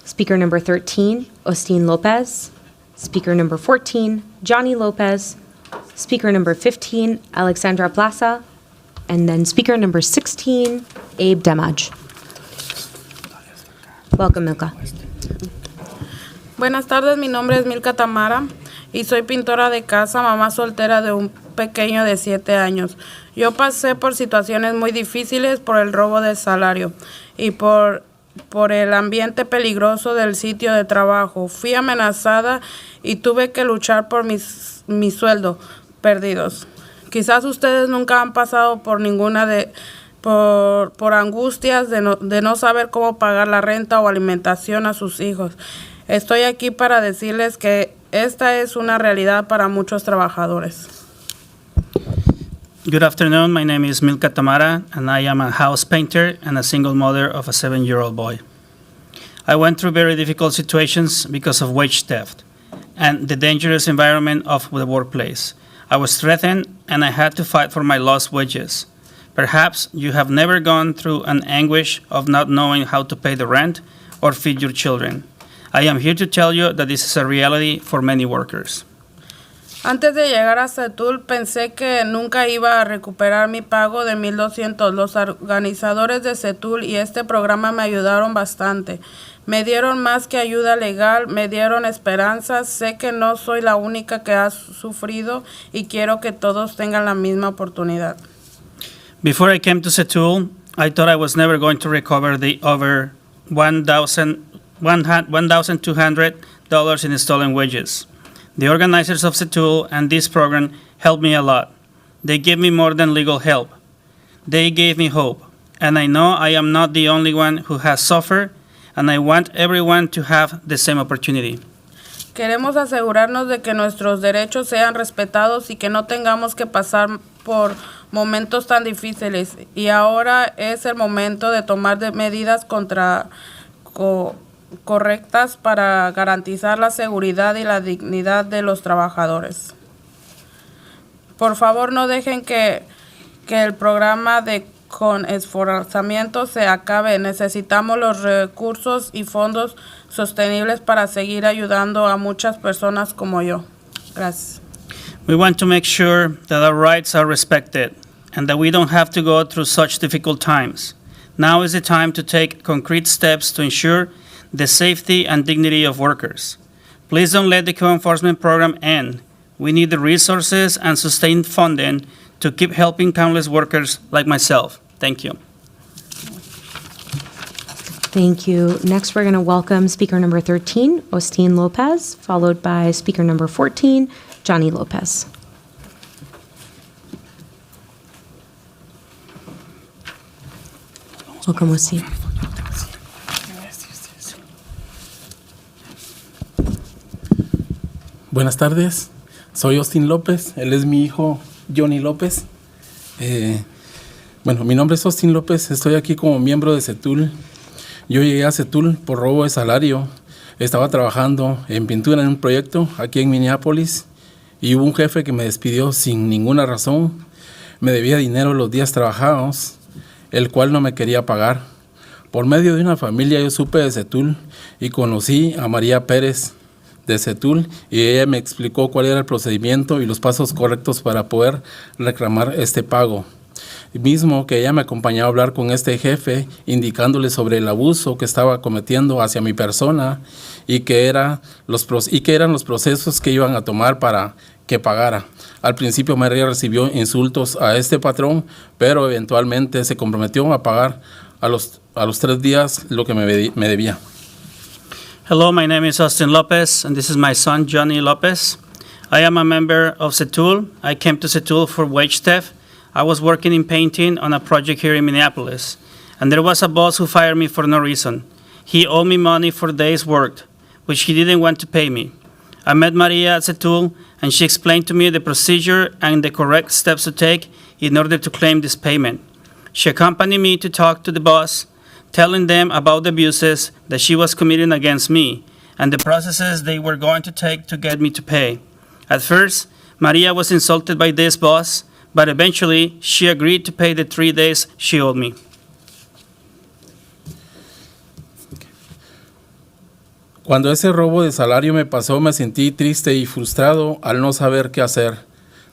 speaker number 13, Ostin Lopez, speaker number 14, Johnny Lopez, speaker number 15, Alexandra Plaza, and then speaker number 16, Abe Demaj. Welcome, Milka. Buenas tardes, mi nombre es Milka Tamara y soy pintora de casa, mamá soltera de un pequeño de 7 años. Yo pasé por situaciones muy difíciles por el robo del salario y por el ambiente peligroso del sitio de trabajo. Fui amenazada y tuve que luchar por mi sueldo perdidos. Quizás ustedes nunca han pasado por ninguna por angustias de no saber cómo pagar la renta o alimentación a sus hijos. Estoy aquí para decirles que esta es una realidad para muchos trabajadores. Good afternoon. My name is Milka Tamara, and I am a house painter and a single mother of a 7-year-old boy. I went through very difficult situations because of wage theft and the dangerous environment of the workplace. I was threatened, and I had to fight for my lost wages. Perhaps you have never gone through an anguish of not knowing how to pay the rent or feed your children. I am here to tell you that this is a reality for many workers. Antes de llegar a CETUL pensé que nunca iba a recuperar mi pago de $1,200. Los organizadores de CETUL y este programa me ayudaron bastante. Me dieron más que ayuda legal, me dieron esperanza. Sé que no soy la única que ha sufrido y quiero que todos tengan la misma oportunidad. Before I came to CETUL, I thought I was never going to recover the over $1,200 in stolen wages. The organizers of CETUL and this program helped me a lot. They gave me more than legal help. They gave me hope. And I know I am not the only one who has suffered, and I want everyone to have the same opportunity. Queremos asegurarnos de que nuestros derechos sean respetados y que no tengamos que pasar por momentos tan difíciles. Y ahora es el momento de tomar medidas correctas para garantizar la seguridad y la dignidad de los trabajadores. Por favor, no dejen que el programa con esforzamiento se acabe. Necesitamos los recursos y fondos sostenibles para seguir ayudando a muchas personas como yo. Gracias. We want to make sure that our rights are respected and that we don't have to go through such difficult times. Now is the time to take concrete steps to ensure the safety and dignity of workers. Please don't let the co-enforcement program end. We need the resources and sustained funding to keep helping countless workers like myself. Thank you. Thank you. Next, we're going to welcome speaker number 13, Ostin Lopez, followed by speaker number 14, Johnny Lopez. Welcome, Ostin. Buenas tardes, soy Ostin López, él es mi hijo Johnny López. Mi nombre es Ostin López, estoy aquí como miembro de CETUL. Yo llegué a CETUL por robo de salario, estaba trabajando en pintura en un proyecto aquí en Minneapolis y hubo un jefe que me despidió sin ninguna razón, me debía dinero los días trabajados, el cual no me quería pagar. Por medio de una familia yo supe de CETUL y conocí a María Pérez de CETUL y ella me explicó cuál era el procedimiento y los pasos correctos para poder reclamar este pago. Mismo que ella me acompañó a hablar con este jefe indicándole sobre el abuso que estaba cometiendo hacia mi persona y que eran los procesos que iban a tomar para que pagara. Al principio María recibió insultos a este patrón, pero eventualmente se comprometió a pagar a los 3 días lo que me debía. Hello, my name is Ostin Lopez, and this is my son, Johnny Lopez. I am a member of CETUL. I came to CETUL for wage theft. I was working in painting on a project here in Minneapolis, and there was a boss who fired me for no reason. He owed me money for days worked, which he didn't want to pay me. I met Maria at CETUL, and she explained to me the procedure and the correct steps to take in order to claim this payment. She accompanied me to talk to the boss, telling them about the abuses that she was committing against me and the processes they were going to take to get me to pay. At first, Maria was insulted by this boss, but eventually she agreed to pay the 3 days she owed me. Cuando ese robo de salario me pasó, me sentí triste y frustrado al no saber qué hacer.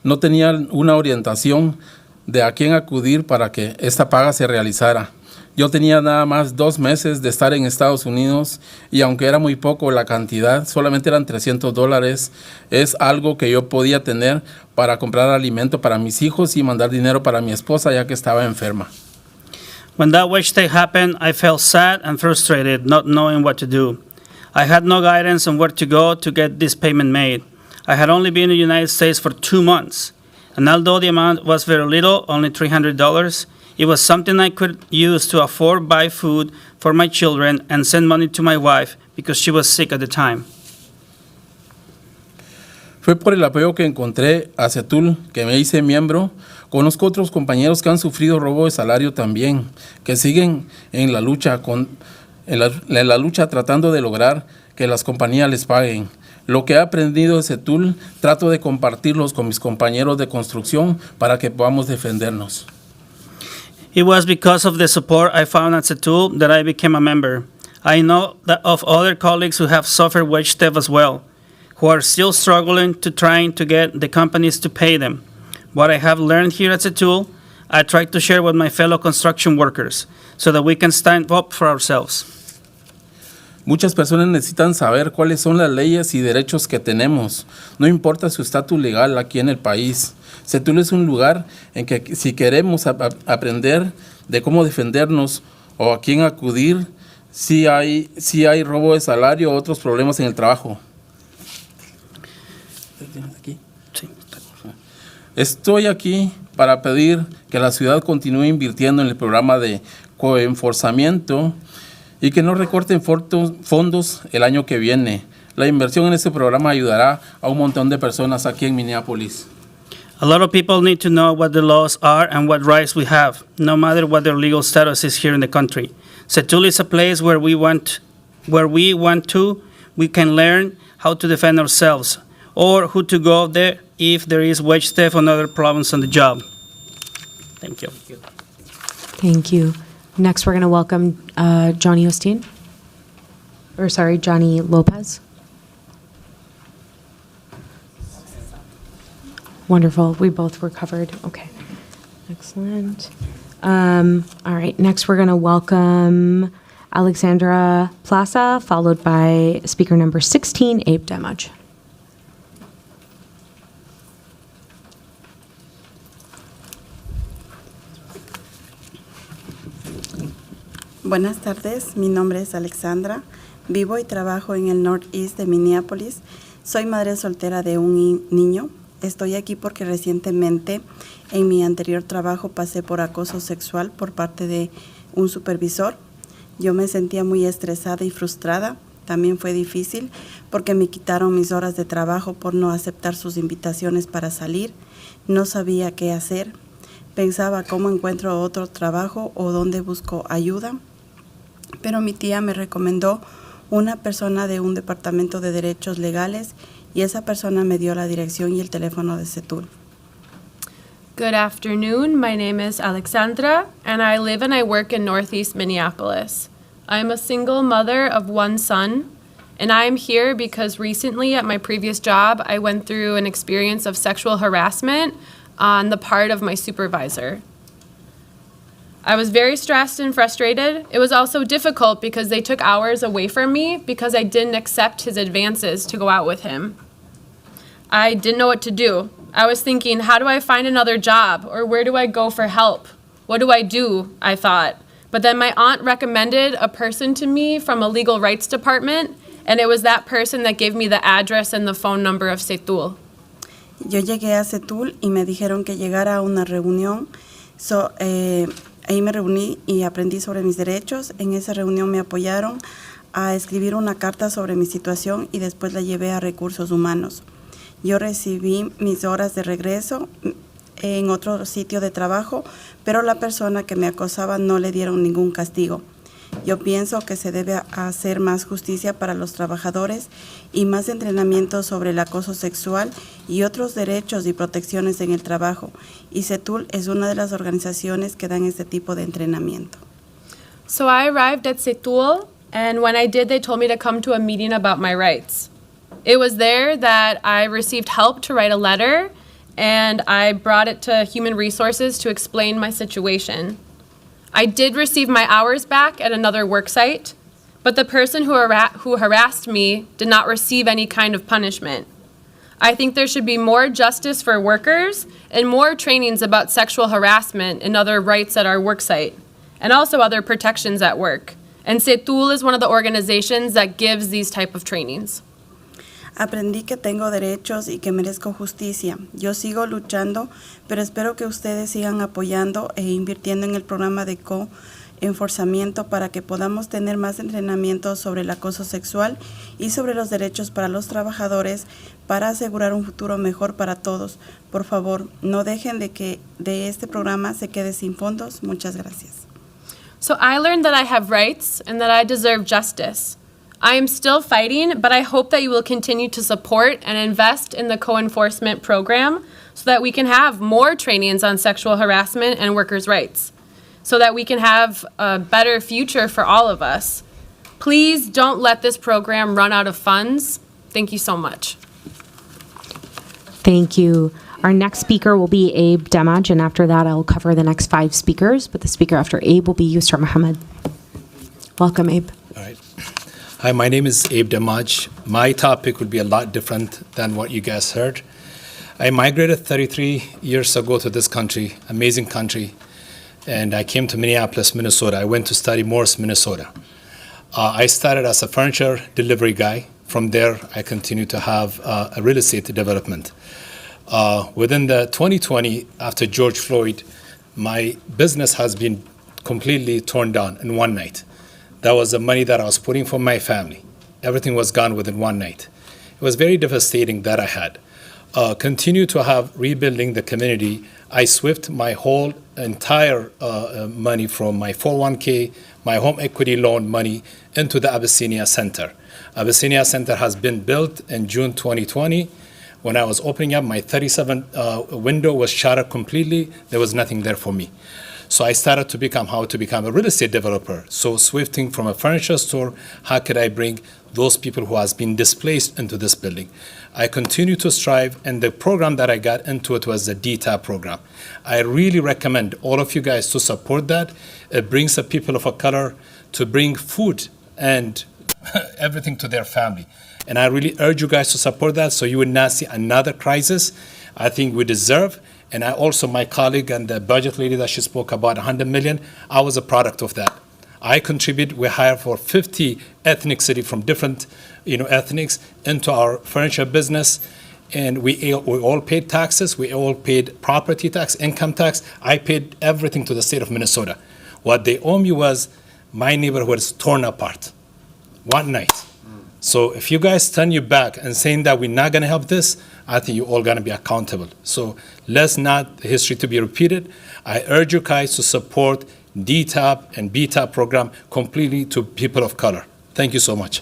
No tenía una orientación de a quién acudir para que esta paga se realizara. Yo tenía nada más 2 meses de estar en Estados Unidos y aunque era muy poco la cantidad, solamente eran $300, es algo que yo podía tener para comprar alimento para mis hijos y mandar dinero para mi esposa ya que estaba enferma. When that wage day happened, I felt sad and frustrated, not knowing what to do. I had no guidance on where to go to get this payment made. I had only been in the United States for 2 months, and although the amount was very little, only $300, it was something I could use to afford buy food for my children and send money to my wife because she was sick at the time. Fue por el apoyo que encontré a CETUL que me hice miembro. Conozco otros compañeros que han sufrido robo de salario también, que siguen en la lucha en la lucha tratando de lograr que las compañías les paguen. Lo que he aprendido de CETUL trato de compartirlos con mis compañeros de construcción para que podamos defendernos. It was because of the support I found at CETUL that I became a member. I know that of other colleagues who have suffered wage theft as well, who are still struggling to trying to get the companies to pay them. What I have learned here at CETUL, I try to share with my fellow construction workers so that we can stand up for ourselves. Muchas personas necesitan saber cuáles son las leyes y derechos que tenemos. No importa su estatus legal aquí en el país. CETUL es un lugar en que si queremos aprender de cómo defendernos o a quién acudir, si hay robo de salario o otros problemas en el trabajo. Estoy aquí para pedir que la ciudad continúe invirtiendo en el programa de coenforzamiento y que no recorten fondos el año que viene. La inversión en este programa ayudará a un montón de personas aquí en Minneapolis. A lot of people need to know what the laws are and what rights we have, no matter what their legal status is here in the country. CETUL is a place where we can learn how to defend ourselves or who to go there if there is wage theft or other problems on the job. Thank you. Thank you. Next, we're going to welcome Johnny Lopez. Wonderful. We both were covered. Okay. Excellent. All right. Next, we're going to welcome Alexandra Plaza, followed by speaker number 16, Abe Demaj. Buenas tardes, mi nombre es Alexandra, vivo y trabajo en el Northeast de Minneapolis. Soy madre soltera de un niño. Estoy aquí porque recientemente en mi anterior trabajo pasé por acoso sexual por parte de un supervisor. Yo me sentía muy estresada y frustrada. También fue difícil porque me quitaron mis horas de trabajo por no aceptar sus invitaciones para salir. No sabía qué hacer. Pensaba cómo encuentro otro trabajo o dónde busco ayuda. Pero mi tía me recomendó una persona de un departamento de derechos legales y esa persona me dio la dirección y el teléfono de CETUL. Good afternoon. My name is Alexandra, and I live and I work in Northeast Minneapolis. I'm a single mother of one son, and I'm here because recently at my previous job, I went through an experience of sexual harassment on the part of my supervisor. I was very stressed and frustrated. It was also difficult because they took hours away from me because I didn't accept his advances to go out with him. I didn't know what to do. I was thinking, how do I find another job? Or where do I go for help? What do I do? I thought. But then my aunt recommended a person to me from a legal rights department, and it was that person that gave me the address and the phone number of CETUL. Yo llegué a CETUL y me dijeron que llegara a una reunión. Ahí me reuní y aprendí sobre mis derechos. En esa reunión me apoyaron a escribir una carta sobre mi situación y después la llevé a Recursos Humanos. Yo recibí mis horas de regreso en otro sitio de trabajo, pero la persona que me acosaba no le dieron ningún castigo. Yo pienso que se debe hacer más justicia para los trabajadores y más entrenamiento sobre el acoso sexual y otros derechos y protecciones en el trabajo. Y CETUL es una de las organizaciones que dan este tipo de entrenamiento. So I arrived at CETUL, and when I did, they told me to come to a meeting about my rights. It was there that I received help to write a letter, and I brought it to Human Resources to explain my situation. I did receive my hours back at another work site, but the person who harassed me did not receive any kind of punishment. I think there should be more justice for workers and more trainings about sexual harassment and other rights at our work site, and also other protections at work. And CETUL is one of the organizations that gives these type of trainings. Aprendí que tengo derechos y que merezco justicia. Yo sigo luchando, pero espero que ustedes sigan apoyando e invirtiendo en el programa de co-enforzamiento para que podamos tener más entrenamiento sobre el acoso sexual y sobre los derechos para los trabajadores para asegurar un futuro mejor para todos. Por favor, no dejen de este programa se quede sin fondos. Muchas gracias. So I learned that I have rights and that I deserve justice. I am still fighting, but I hope that you will continue to support and invest in the co-enforcement program so that we can have more trainings on sexual harassment and workers' rights, so that we can have a better future for all of us. Please don't let this program run out of funds. Thank you so much. Thank you. Our next speaker will be Abe Demaj, and after that I'll cover the next 5 speakers, but the speaker after Abe will be Yusra Muhammad. Welcome, Abe. All right. Hi, my name is Abe Demaj. My topic will be a lot different than what you guys heard. I migrated 33 years ago to this country, amazing country, and I came to Minneapolis, Minnesota. I went to study Morris, Minnesota. I started as a furniture delivery guy. From there, I continued to have a real estate development. Within the 2020, after George Floyd, my business has been completely torn down in one night. That was the money that I was putting for my family. Everything was gone within one night. It was very devastating that I had. Continue to have rebuilding the community. I swift my whole entire money from my 401k, my home equity loan money into the Abyssinia Center. Abyssinia Center has been built in June 2020. When I was opening up, my 37 window was shattered completely. There was nothing there for me. So I started to become a real estate developer. So swifting from a furniture store, how could I bring those people who has been displaced into this building? I continue to strive, and the program that I got into it was the DTAP program. I really recommend all of you guys to support that. It brings the people of color to bring food and everything to their family. And I really urge you guys to support that so you would not see another crisis. I think we deserve. And I also, my colleague and the budget lady that she spoke about, 100 million, I was a product of that. I contribute, we hire for 50 ethnicity from different ethnics into our furniture business. And we all paid taxes, we all paid property tax, income tax. I paid everything to the state of Minnesota. What they owe me was my neighborhood was torn apart one night. So if you guys turn your back and saying that we're not gonna help this, I think you're all gonna be accountable. So let's not history to be repeated. I urge you guys to support DTAP and BTAP program completely to people of color. Thank you so much.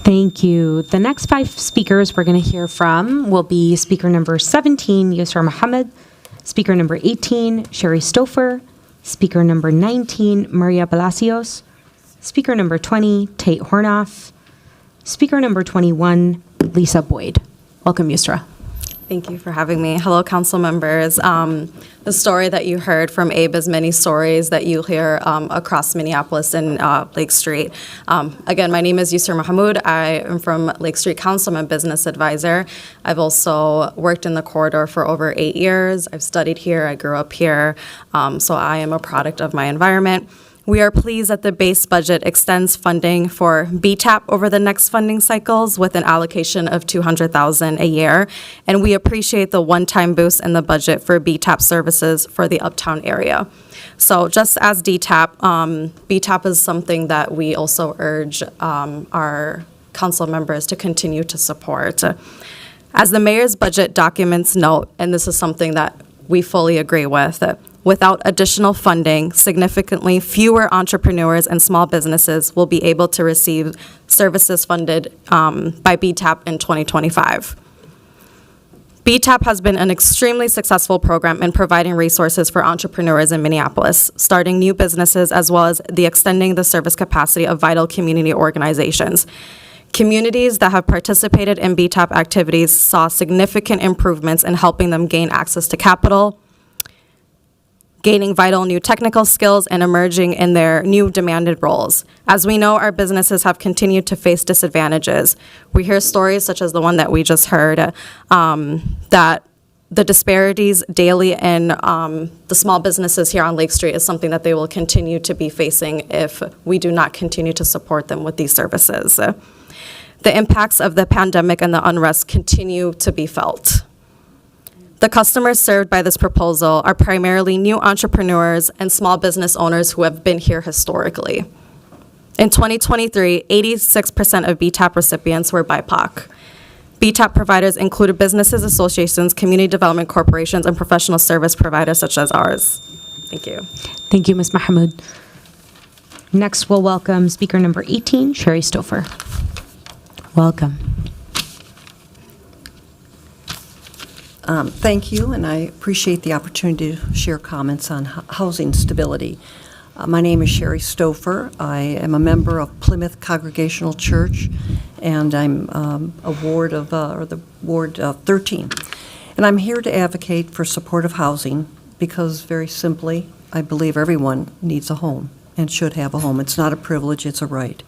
Thank you. The next 5 speakers we're going to hear from will be speaker number 17, Yusra Muhammad, speaker number 18, Sherry Stouffer, speaker number 19, Maria Palacios, speaker number 20, Tate Hornoff, speaker number 21, Lisa Boyd. Welcome, Yusra. Thank you for having me. Hello, council members. The story that you heard from Abe is many stories that you'll hear across Minneapolis and Lake Street. Again, my name is Yusra Mahmoud. I am from Lake Street Council. I'm a business advisor. I've also worked in the corridor for over 8 years. I've studied here. I grew up here. So I am a product of my environment. We are pleased that the base budget extends funding for BTAP over the next funding cycles with an allocation of $200,000 a year, and we appreciate the one-time boost in the budget for BTAP services for the Uptown area. So just as DTAP, BTAP is something that we also urge our council members to continue to support. As the mayor's budget documents note, and this is something that we fully agree with, that without additional funding, significantly fewer entrepreneurs and small businesses will be able to receive services funded by BTAP in 2025. BTAP has been an extremely successful program in providing resources for entrepreneurs in Minneapolis, starting new businesses as well as the extending the service capacity of vital community organizations. Communities that have participated in BTAP activities saw significant improvements in helping them gain access to capital, gaining vital new technical skills, and emerging in their new demanded roles. As we know, our businesses have continued to face disadvantages. We hear stories such as the one that we just heard, that the disparities daily in the small businesses here on Lake Street is something that they will continue to be facing if we do not continue to support them with these services. The impacts of the pandemic and the unrest continue to be felt. The customers served by this proposal are primarily new entrepreneurs and small business owners who have been here historically. In 2023, 86% of BTAP recipients were BIPOC. BTAP providers included businesses, associations, community development corporations, and professional service providers such as ours. Thank you. Thank you, Ms. Mahmoud. Next, we'll welcome speaker number 18, Sherry Stouffer. Welcome. Thank you, and I appreciate the opportunity to share comments on housing stability. My name is Sherry Stouffer. I am a member of Plymouth Congregational Church, and I'm a ward of, Ward 13. And I'm here to advocate for supportive housing because, very simply, I believe everyone needs a home and should have a home. It's not a privilege, it's a right.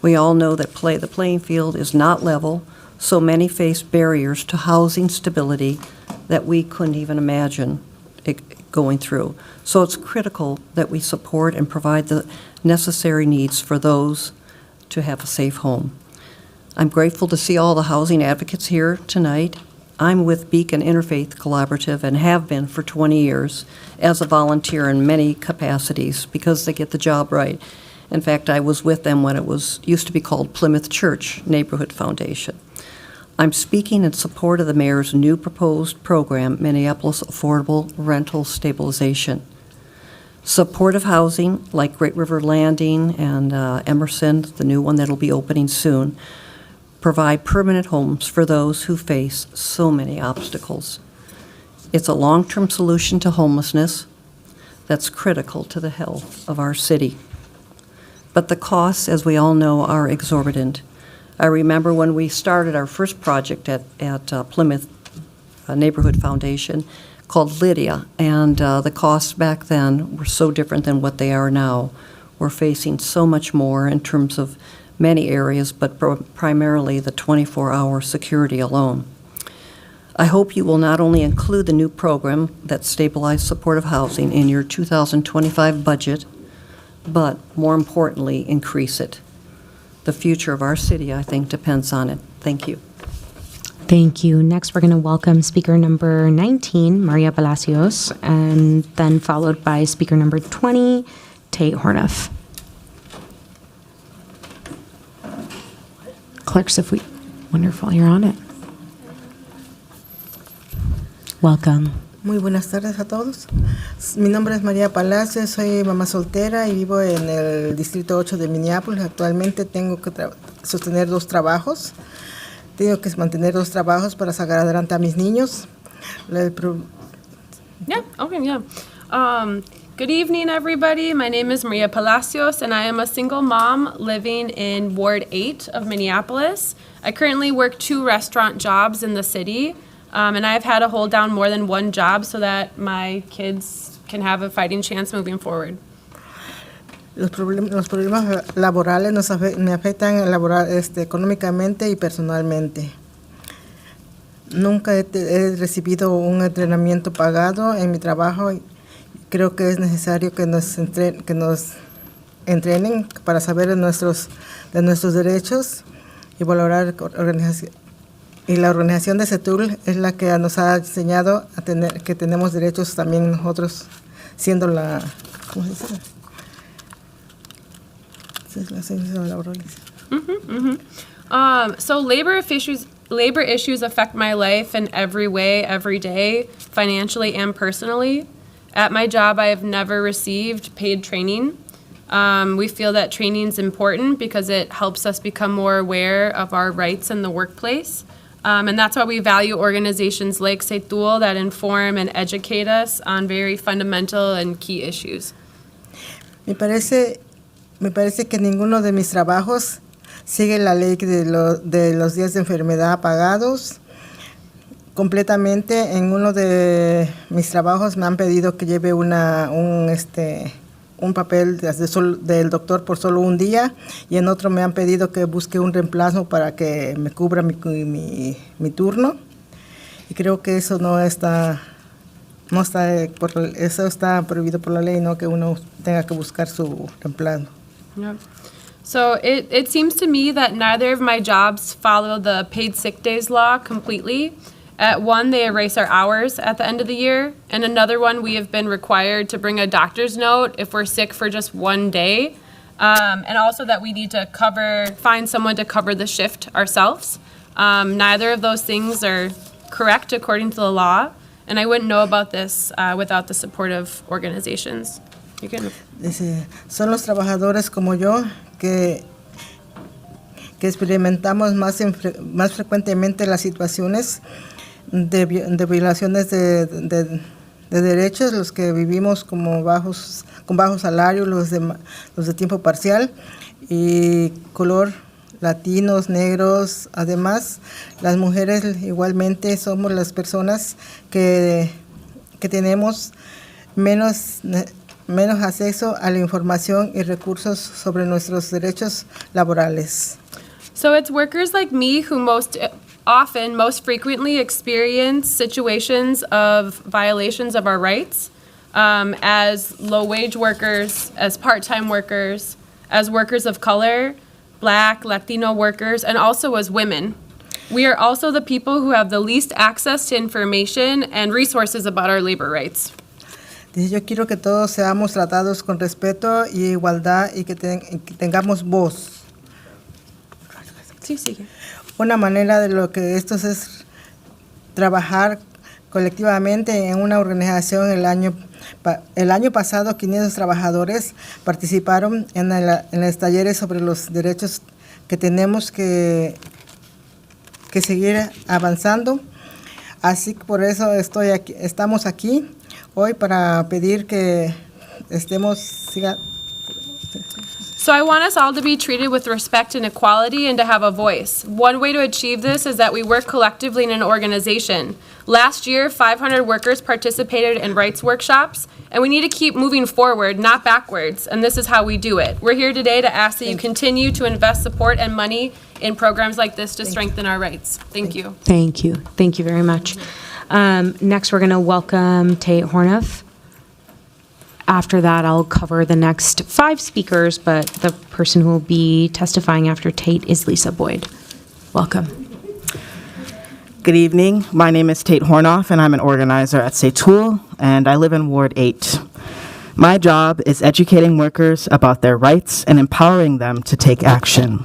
We all know that the playing field is not level, so many face barriers to housing stability that we couldn't even imagine going through. So it's critical that we support and provide the necessary needs for those to have a safe home. I'm grateful to see all the housing advocates here tonight. I'm with Beacon Interfaith Collaborative and have been for 20 years as a volunteer in many capacities because they get the job right. In fact, I was with them when it used to be called Plymouth Church Neighborhood Foundation. I'm speaking in support of the mayor's new proposed program, Minneapolis Affordable Rental Stabilization. Supportive housing, like Great River Landing and Emerson, the new one that'll be opening soon, provide permanent homes for those who face so many obstacles. It's a long-term solution to homelessness that's critical to the health of our city. But the costs, as we all know, are exorbitant. I remember when we started our first project at Plymouth Neighborhood Foundation called Lydia, and the costs back then were so different than what they are now. We're facing so much more in terms of many areas, but primarily the 24-hour security alone. I hope you will not only include the new program that stabilizes supportive housing in your 2025 budget, but more importantly, increase it. The future of our city, I think, depends on it. Thank you. Thank you. Next, we're going to welcome speaker number 19, Maria Palacios, and then followed by speaker number 20, Tate Horniff. Clerks, if we... Wonderful, you're on it. Welcome. Muy buenas tardes a todos. Mi nombre es María Palacios, soy mamá soltera y vivo en el Distrito 8 de Minneapolis. Actualmente tengo que sostener 2 trabajos. Tengo que mantener 2 trabajos para sacar adelante a mis niños. Good evening, everybody. My name is Maria Palacios, and I am a single mom living in Ward 8 of Minneapolis. I currently work 2 restaurant jobs in the city. And I've had to hold down more than 1 job so that my kids can have a fighting chance moving forward. Los problemas laborales me afectan económicamente y personalmente. Nunca he recibido un entrenamiento pagado en mi trabajo. Creo que es necesario que nos entrenen para saber de nuestros derechos y valorar organización. Y la organización de CETUL es la que nos ha enseñado a que tenemos derechos también nosotros, siendo la... ¿Cómo se dice? So labor labor issues affect my life in every way, every day, financially and personally. At my job, I have never received paid training. We feel that training is important because it helps us become more aware of our rights in the workplace. And that's why we value organizations like CETUL that inform and educate us on very fundamental and key issues. Me parece que ninguno de mis trabajos sigue la ley de los días de enfermedad pagados. Completamente, en uno de mis trabajos me han pedido que lleve un papel del doctor por solo un día, y en otro me han pedido que busque un reemplazo para que me cubra mi turno. Y creo que eso eso está prohibido por la ley, no que uno tenga que buscar su reemplazo. Yep. So it seems to me that neither of my jobs follow the paid sick days law completely. At one, they erase our hours at the end of the year, and another one, we have been required to bring a doctor's note if we're sick for just one day, and also that we need to find someone to cover the shift ourselves. Neither of those things are correct according to the law, and I wouldn't know about this without the support of organizations. Dice, son los trabajadores como yo que experimentamos más frecuentemente las situaciones de violaciones de derechos, los que vivimos con bajo salario, los de tiempo parcial y color, latinos, negros. Además, las mujeres igualmente somos las personas que tenemos menos acceso a la información y recursos sobre nuestros derechos laborales. So it's workers like me who most frequently experience situations of violations of our rights, as low-wage workers, as part-time workers, as workers of color, Black, Latino workers, and also as women. We are also the people who have the least access to information and resources about our labor rights. Dice, yo quiero que todos seamos tratados con respeto y igualdad y que tengamos voz. Sí, sigue. Una manera de lo que esto es trabajar colectivamente en una organización. El año pasado, 500 trabajadores participaron en los talleres sobre los derechos que tenemos que seguir avanzando. Así que por eso estamos aquí hoy para pedir que So I want us all to be treated with respect and equality and to have a voice. One way to achieve this is that we work collectively in an organization. Last year, 500 workers participated in rights workshops, and we need to keep moving forward, not backwards, and this is how we do it. We're here today to ask that you continue to invest support and money in programs like this to strengthen our rights. Thank you. Thank you. Thank you very much. Next, we're going to welcome Tate Hornoff. After that, I'll cover the next 5 speakers, but the person who will be testifying after Tate is Lisa Boyd. Welcome. Good evening. My name is Tate Hornoff, and I'm an organizer at CETUL, and I live in Ward 8. My job is educating workers about their rights and empowering them to take action.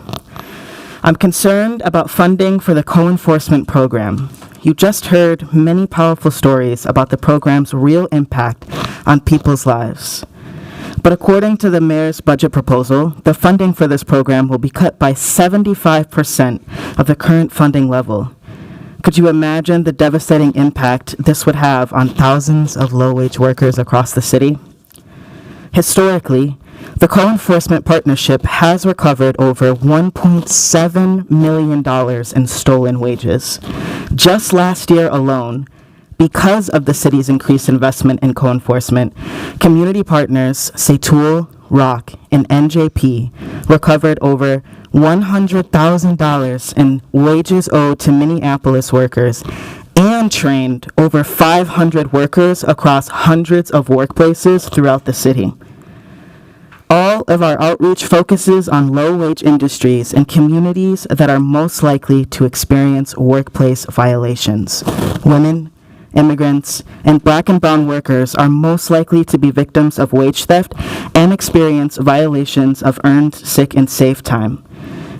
I'm concerned about funding for the co-enforcement program. You just heard many powerful stories about the program's real impact on people's lives. But according to the mayor's budget proposal, the funding for this program will be cut by 75% of the current funding level. Could you imagine the devastating impact this would have on thousands of low-wage workers across the city? Historically, the co-enforcement partnership has recovered over $1.7 million in stolen wages. Just last year alone, because of the city's increased investment in co-enforcement, community partners CETUL, ROC, and NJP recovered over $100,000 in wages owed to Minneapolis workers and trained over 500 workers across hundreds of workplaces throughout the city. All of our outreach focuses on low-wage industries and communities that are most likely to experience workplace violations. Women, immigrants, and Black and brown workers are most likely to be victims of wage theft and experience violations of earned sick and safe time.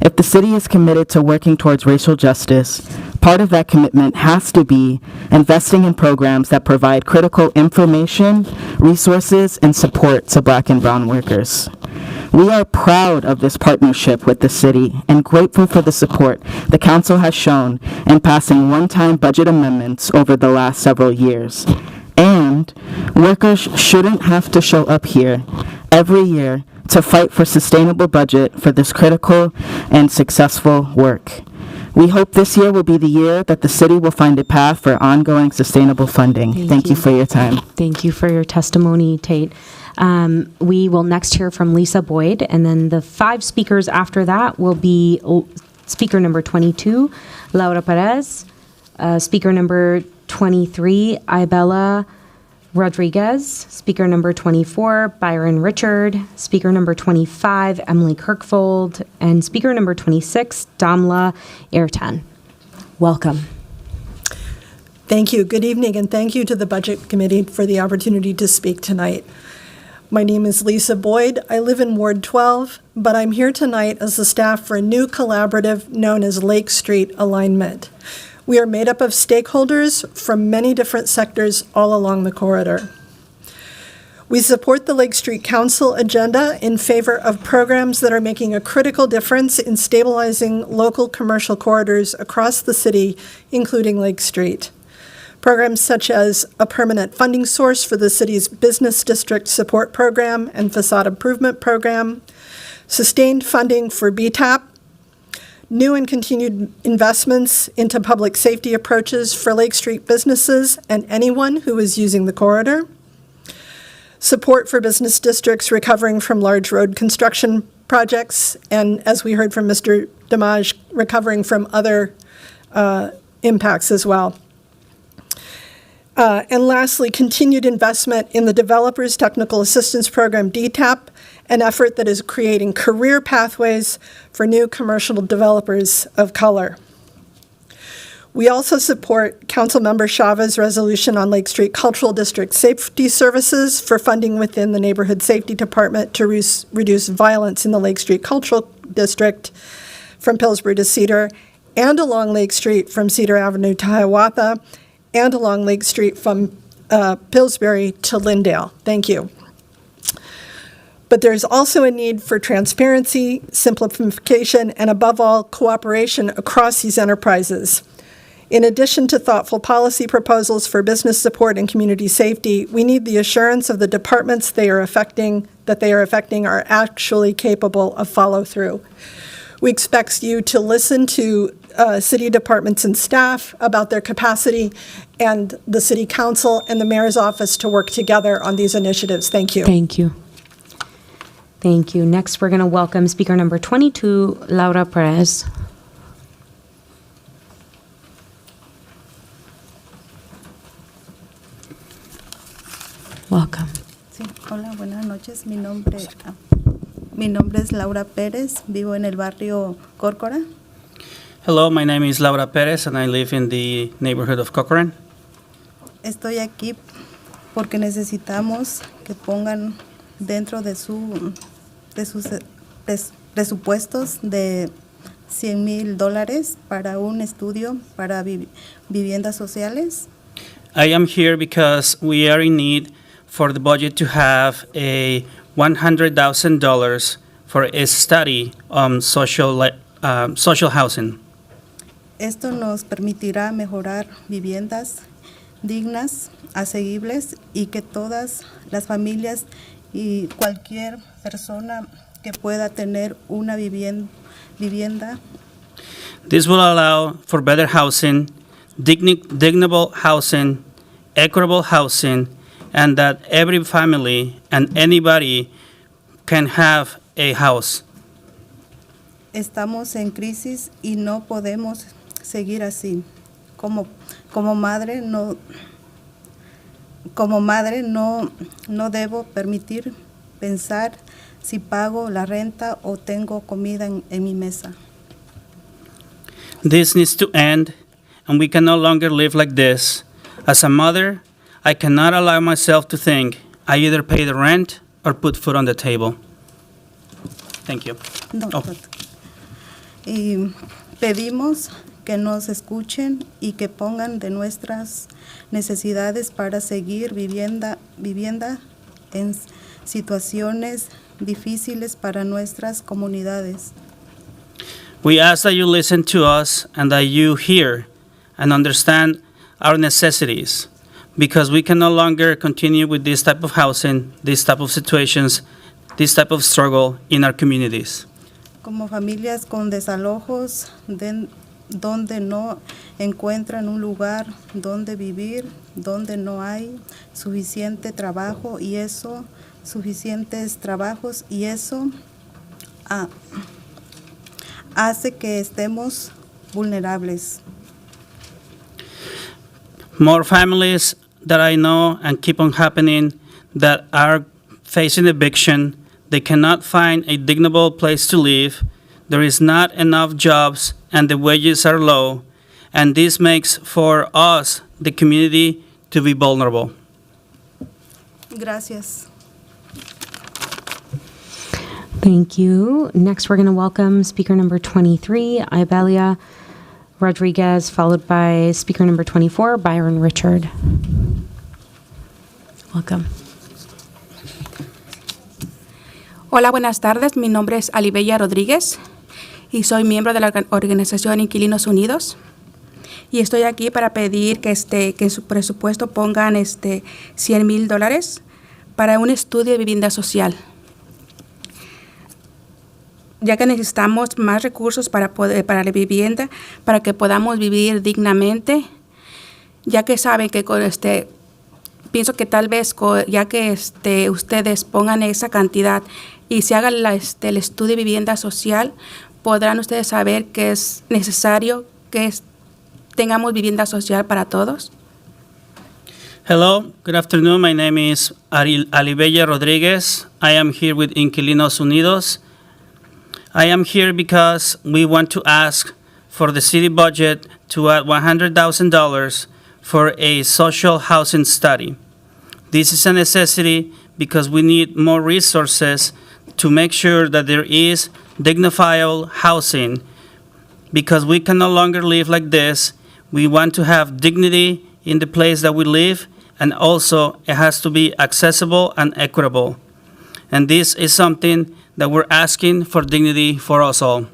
If the city is committed to working towards racial justice, part of that commitment has to be investing in programs that provide critical information, resources, and support to Black and brown workers. We are proud of this partnership with the city and grateful for the support the council has shown in passing one-time budget amendments over the last several years. And workers shouldn't have to show up here every year to fight for sustainable budget for this critical and successful work. We hope this year will be the year that the city will find a path for ongoing sustainable funding. Thank you for your time. Thank you for your testimony, Tate. We will next hear from Lisa Boyd, and then the 5 speakers after that will be speaker number 22, Laura Perez, speaker number 23, Isabella Rodriguez, speaker number 24, Byron Richard, speaker number 25, Emily Kirkfold, and speaker number 26, Damla Ertan. Welcome. Thank you. Good evening, and thank you to the Budget Committee for the opportunity to speak tonight. My name is Lisa Boyd. I live in Ward 12, but I'm here tonight as the staff for a new collaborative known as Lake Street Alignment. We are made up of stakeholders from many different sectors all along the corridor. We support the Lake Street Council agenda in favor of programs that are making a critical difference in stabilizing local commercial corridors across the city, including Lake Street. Programs such as a permanent funding source for the city's Business District Support Program and Facade Improvement Program, sustained funding for BTAP, new and continued investments into public safety approaches for Lake Street businesses and anyone who is using the corridor, support for business districts recovering from large road construction projects, and as we heard from Mr. Damaj, recovering from other impacts as well. And lastly, continued investment in the Developers Technical Assistance Program, DTAP, an effort that is creating career pathways for new commercial developers of color. We also support Councilmember Chava's resolution on Lake Street Cultural District Safety Services for funding within the Neighborhood Safety Department to reduce violence in the Lake Street Cultural District from Pillsbury to Cedar, and along Lake Street from Cedar Avenue to Hiawatha, and along Lake Street from Pillsbury to Lindale. Thank you. But there's also a need for transparency, simplification, and above all, cooperation across these enterprises. In addition to thoughtful policy proposals for business support and community safety, we need the assurance of the departments they are affecting are actually capable of follow-through. We expect you to listen to city departments and staff about their capacity, and the city council and the mayor's office to work together on these initiatives. Thank you. Thank you. Thank you. Next, we're going to welcome speaker number 22, Laura Perez. Welcome. Sí, hola, buenas noches. Mi nombre es Laura Pérez. Vivo en el barrio Córcora. Hello, my name is Laura Perez, and I live in the neighborhood of Corcoran. Estoy aquí porque necesitamos que pongan dentro de sus presupuestos de $100,000 para un estudio para viviendas sociales. I am here because we are in need for the budget to have a $100,000 for a study on social housing. Esto nos permitirá mejorar viviendas dignas, asequibles y que todas las familias y cualquier persona que pueda tener una vivienda. This will allow for better housing, dignable housing, equitable housing, and that every family and anybody can have a house. Estamos en crisis y no podemos seguir así. Como madre no debo permitir pensar si pago la renta o tengo comida en mi mesa. This needs to end, and we can no longer live like this. As a mother, I cannot allow myself to think I either pay the rent or put food on the table. Thank you. No, Y pedimos que nos escuchen y que pongan de nuestras necesidades para seguir vivienda en situaciones difíciles para nuestras comunidades. We ask that you listen to us and that you hear and understand our necessities, because we can no longer continue with this type of housing, this type of situations, this type of struggle in our communities. Como familias con desalojos, donde no encuentran un lugar donde vivir, donde no hay suficientes trabajos y eso hace que estemos vulnerables. More families that I know and keep on happening that are facing eviction. They cannot find a dignable place to live. There is not enough jobs and the wages are low. And this makes for us, the community, to be vulnerable. Gracias. Thank you. Next, we're going to welcome speaker number 23, Ibelia Rodriguez, followed by speaker number 24, Byron Richard. Welcome. Hola, buenas tardes. Mi nombre es Alibella Rodríguez y soy miembro de la organización Inquilinos Unidos. Y estoy aquí para pedir que en su presupuesto pongan $100,000 para un estudio de vivienda social, ya que necesitamos más recursos para la vivienda, para que podamos vivir dignamente, ya que saben que pienso que tal vez ya que ustedes pongan esa cantidad y se haga el estudio de vivienda social, podrán ustedes saber que es necesario que tengamos vivienda social para todos. Hello, good afternoon. My name is Alibella Rodriguez. I am here with Inquilinos Unidos. I am here because we want to ask for the city budget to add $100,000 for a social housing study. This is a necessity because we need more resources to make sure that there is dignified housing, because we can no longer live like this. We want to have dignity in the place that we live, and also it has to be accessible and equitable. And this is something that we're asking for dignity for us all.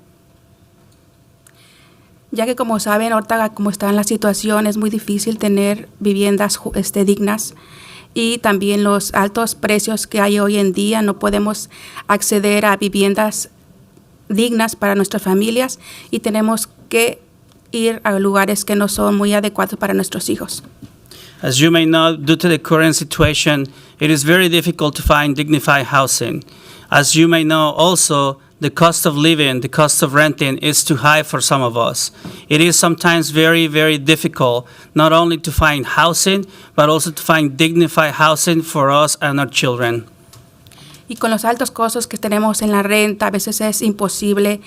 Ya que como saben, ahorita como está en la situación, es muy difícil tener viviendas dignas. Y también los altos precios que hay hoy en día, no podemos acceder a viviendas dignas para nuestras familias y tenemos que ir a lugares que no son muy adecuados para nuestros hijos. As you may know, due to the current situation, it is very difficult to find dignified housing. As you may know also, the cost of living, the cost of renting is too high for some of us. It is sometimes very, very difficult not only to find housing, but also to find dignified housing for us and our children. Y con los altos costos que tenemos en la renta, a veces es imposible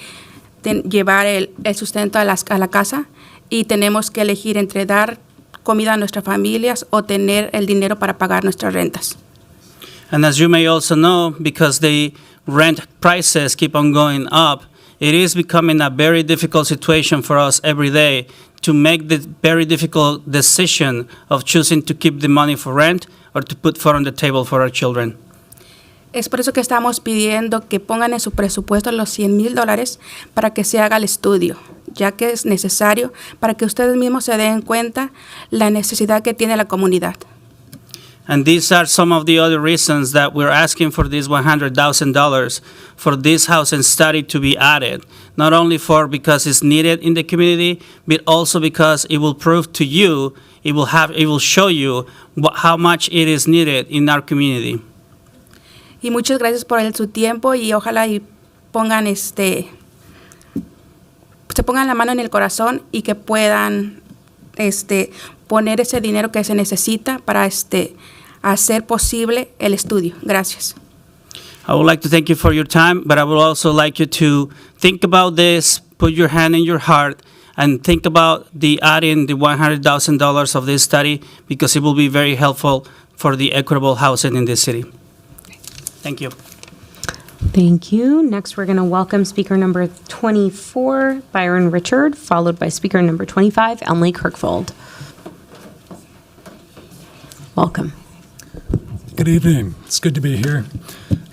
llevar el sustento a la casa y tenemos que elegir entre dar comida a nuestras familias o tener el dinero para pagar nuestras rentas. And as you may also know, because the rent prices keep on going up, it is becoming a very difficult situation for us every day to make the very difficult decision of choosing to keep the money for rent or to put food on the table for our children. Es por eso que estamos pidiendo que pongan en su presupuesto los $100,000 para que se haga el estudio, ya que es necesario para que ustedes mismos se den cuenta la necesidad que tiene la comunidad. And these are some of the other reasons that we're asking for this $100,000 for this housing study to be added. Not only because it's needed in the community, but also because it will prove to you, it will show you how much it is needed in our community. Y muchas gracias por su tiempo y ojalá y pongan se pongan la mano en el corazón y que puedan poner ese dinero que se necesita para hacer posible el estudio. Gracias. I would like to thank you for your time, but I would also like you to think about this, put your hand in your heart, and think about adding the $100,000 of this study, because it will be very helpful for the equitable housing in this city. Thank you. Thank you. Next, we're going to welcome speaker number 24, Byron Richard, followed by speaker number 25, Emily Kirkfold. Welcome. Good evening. It's good to be here.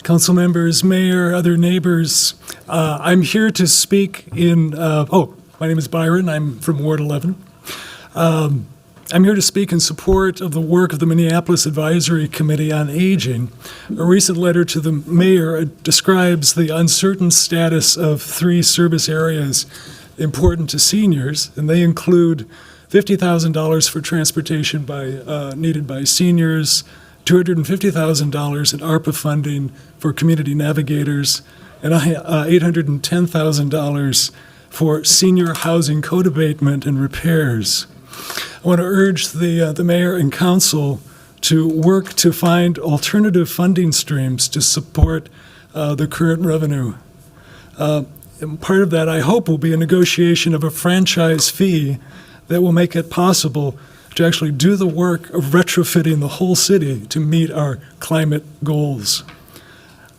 Council members, mayor, other neighbors, I'm here to speak in, my name is Byron. I'm from Ward 11. I'm here to speak in support of the work of the Minneapolis Advisory Committee on Aging. A recent letter to the mayor describes the uncertain status of 3 service areas important to seniors, and they include $50,000 for transportation needed by seniors, $250,000 in ARPA funding for community navigators, and $810,000 for senior housing code abatement and repairs. I want to urge the mayor and council to work to find alternative funding streams to support the current revenue. And part of that, I hope, will be a negotiation of a franchise fee that will make it possible to actually do the work of retrofitting the whole city to meet our climate goals.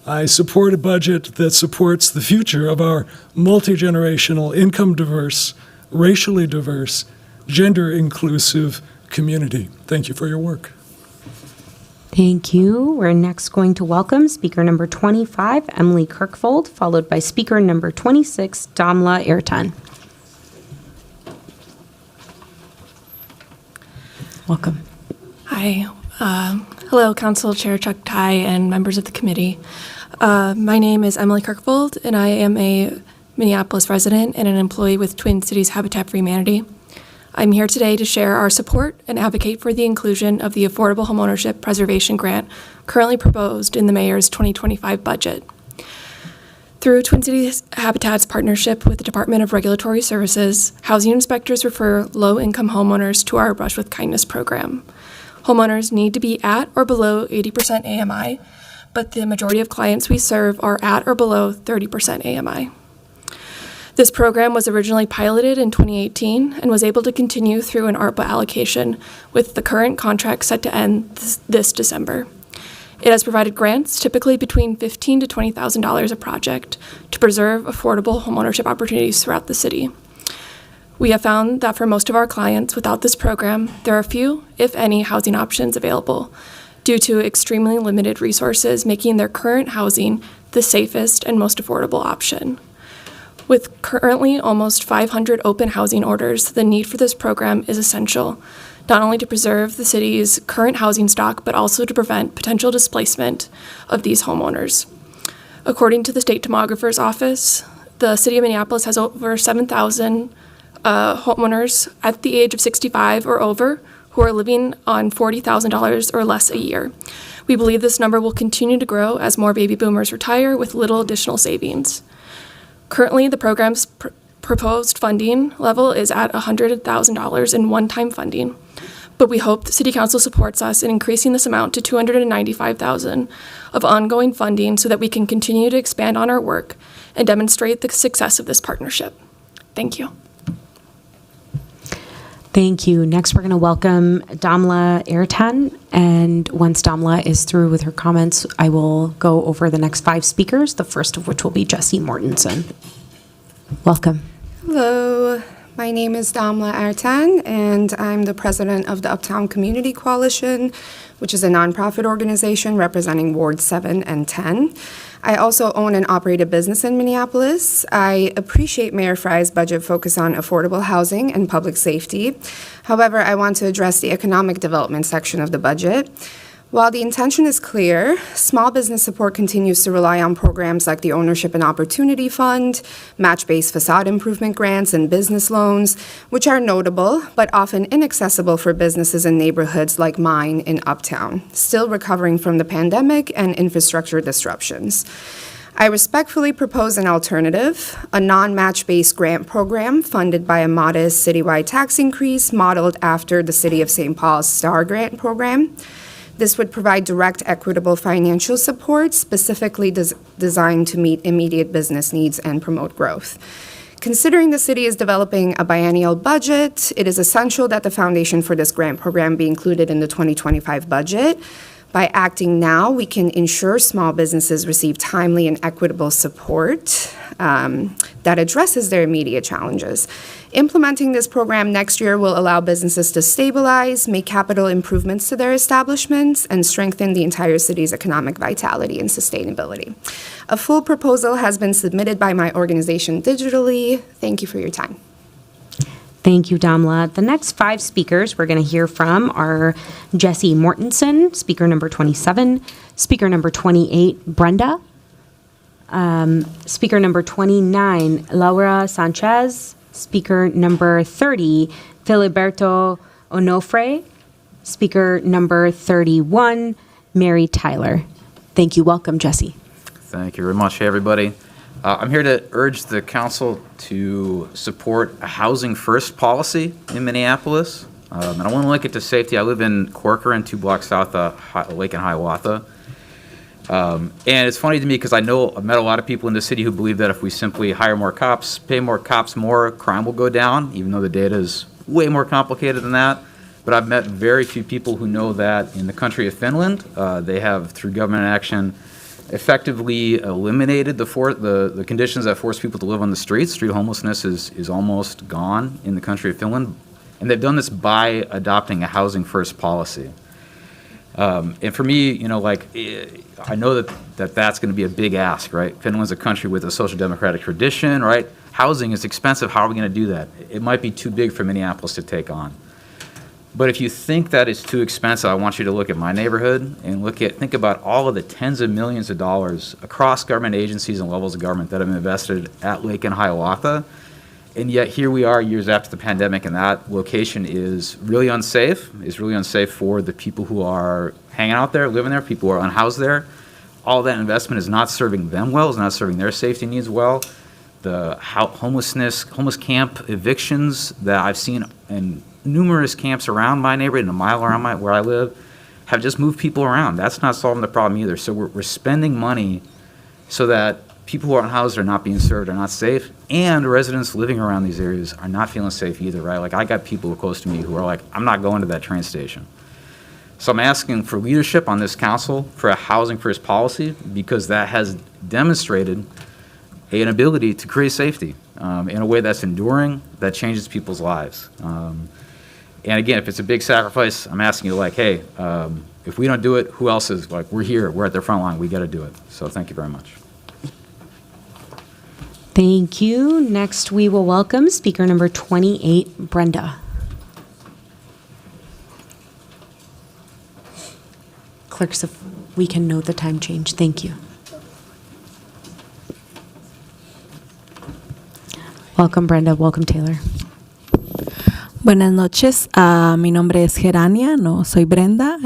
I support a budget that supports the future of our multi-generational, income-diverse, racially diverse, gender-inclusive community. Thank you for your work. Thank you. We're next going to welcome speaker number 25, Emily Kirkfold, followed by speaker number 26, Damla Ertan. Welcome. Hi. Hello, Council Chair Chuck Tai and members of the committee. My name is Emily Kirkfold, and I am a Minneapolis resident and an employee with Twin Cities Habitat for Humanity. I'm here today to share our support and advocate for the inclusion of the Affordable Homeownership Preservation Grant currently proposed in the Mayor's 2025 budget. Through Twin Cities Habitat's partnership with the Department of Regulatory Services, housing inspectors refer low-income homeowners to our Brush with Kindness program. Homeowners need to be at or below 80% AMI, but the majority of clients we serve are at or below 30% AMI. This program was originally piloted in 2018 and was able to continue through an ARPA allocation, with the current contract set to end this December. It has provided grants, typically between $15,000 to $20,000 a project, to preserve affordable homeownership opportunities throughout the city. We have found that for most of our clients without this program, there are few, if any, housing options available due to extremely limited resources, making their current housing the safest and most affordable option. With currently almost 500 open housing orders, the need for this program is essential, not only to preserve the city's current housing stock, but also to prevent potential displacement of these homeowners. According to the State Demographer's Office, the City of Minneapolis has over 7,000 homeowners at the age of 65 or over who are living on $40,000 or less a year. We believe this number will continue to grow as more baby boomers retire with little additional savings. Currently, the program's proposed funding level is at $100,000 in one-time funding, but we hope the City Council supports us in increasing this amount to $295,000 of ongoing funding so that we can continue to expand on our work and demonstrate the success of this partnership. Thank you. Thank you. Next, we're going to welcome Damla Ertan, and once Damla is through with her comments, I will go over the next 5 speakers, the first of which will be Jesse Mortensen. Welcome. Hello, my name is Damla Ertan, and I'm the president of the Uptown Community Coalition, which is a nonprofit organization representing Wards 7 and 10. I also own and operate a business in Minneapolis. I appreciate Mayor Frye's budget focus on affordable housing and public safety. However, I want to address the economic development section of the budget. While the intention is clear, small business support continues to rely on programs like the Ownership and Opportunity Fund, match-based facade improvement grants, and business loans, which are notable but often inaccessible for businesses in neighborhoods like mine in Uptown, still recovering from the pandemic and infrastructure disruptions. I respectfully propose an alternative, a non-match-based grant program funded by a modest citywide tax increase modeled after the City of St. Paul's STAR grant program. This would provide direct, equitable financial support specifically designed to meet immediate business needs and promote growth. Considering the city is developing a biennial budget, it is essential that the foundation for this grant program be included in the 2025 budget. By acting now, we can ensure small businesses receive timely and equitable support that addresses their immediate challenges. Implementing this program next year will allow businesses to stabilize, make capital improvements to their establishments, and strengthen the entire city's economic vitality and sustainability. A full proposal has been submitted by my organization digitally. Thank you for your time. Thank you, Damla. The next 5 speakers we're going to hear from are Jesse Mortensen, speaker number 27, speaker number 28, Brenda, speaker number 29, Laura Sanchez, speaker number 30, Filiberto Onofre, speaker number 31, Mary Tyler. Thank you. Welcome, Jesse. Thank you very much. Hey, everybody. I'm here to urge the council to support a housing first policy in Minneapolis. And I want to link it to safety. I live in Corcoran, 2 blocks south of Lake and Hiawatha. And it's funny to me because I've met a lot of people in the city who believe that if we simply hire more cops, pay more cops more, crime will go down, even though the data is way more complicated than that. But I've met very few people who know that in the country of Finland, they have, through government action, effectively eliminated the conditions that force people to live on the streets. Street homelessness is almost gone in the country of Finland. And they've done this by adopting a housing first policy. And for me, I know that's going to be a big ask, right? Finland's a country with a social democratic tradition, right? Housing is expensive. How are we going to do that? It might be too big for Minneapolis to take on. But if you think that is too expensive, I want you to look at my neighborhood and think about all of the tens of millions of dollars across government agencies and levels of government that have invested at Lake and Hiawatha. And yet here we are years after the pandemic, and that location is really unsafe. It's really unsafe for the people who are hanging out there, living there, people who are unhoused there. All that investment is not serving them well, is not serving their safety needs well. The homeless camp evictions that I've seen in numerous camps around my neighborhood, and a mile around where I live, have just moved people around. That's not solving the problem either. So we're spending money so that people who are unhoused are not being served, are not safe, and residents living around these areas are not feeling safe either, right? Like, I got people close to me who are like, I'm not going to that train station. So I'm asking for leadership on this council for a housing first policy, because that has demonstrated an ability to create safety in a way that's enduring, that changes people's lives. And again, if it's a big sacrifice, I'm asking you, hey, if we don't do it, who else is? We're here, we're at the front line, we got to do it. So thank you very much. Thank you. Next, we will welcome speaker number 28, Brenda. Clerks, if we can note the time change. Thank you. Welcome, Brenda. Welcome, Taylor. Buenas noches, mi nombre es Gerania, no soy Brenda.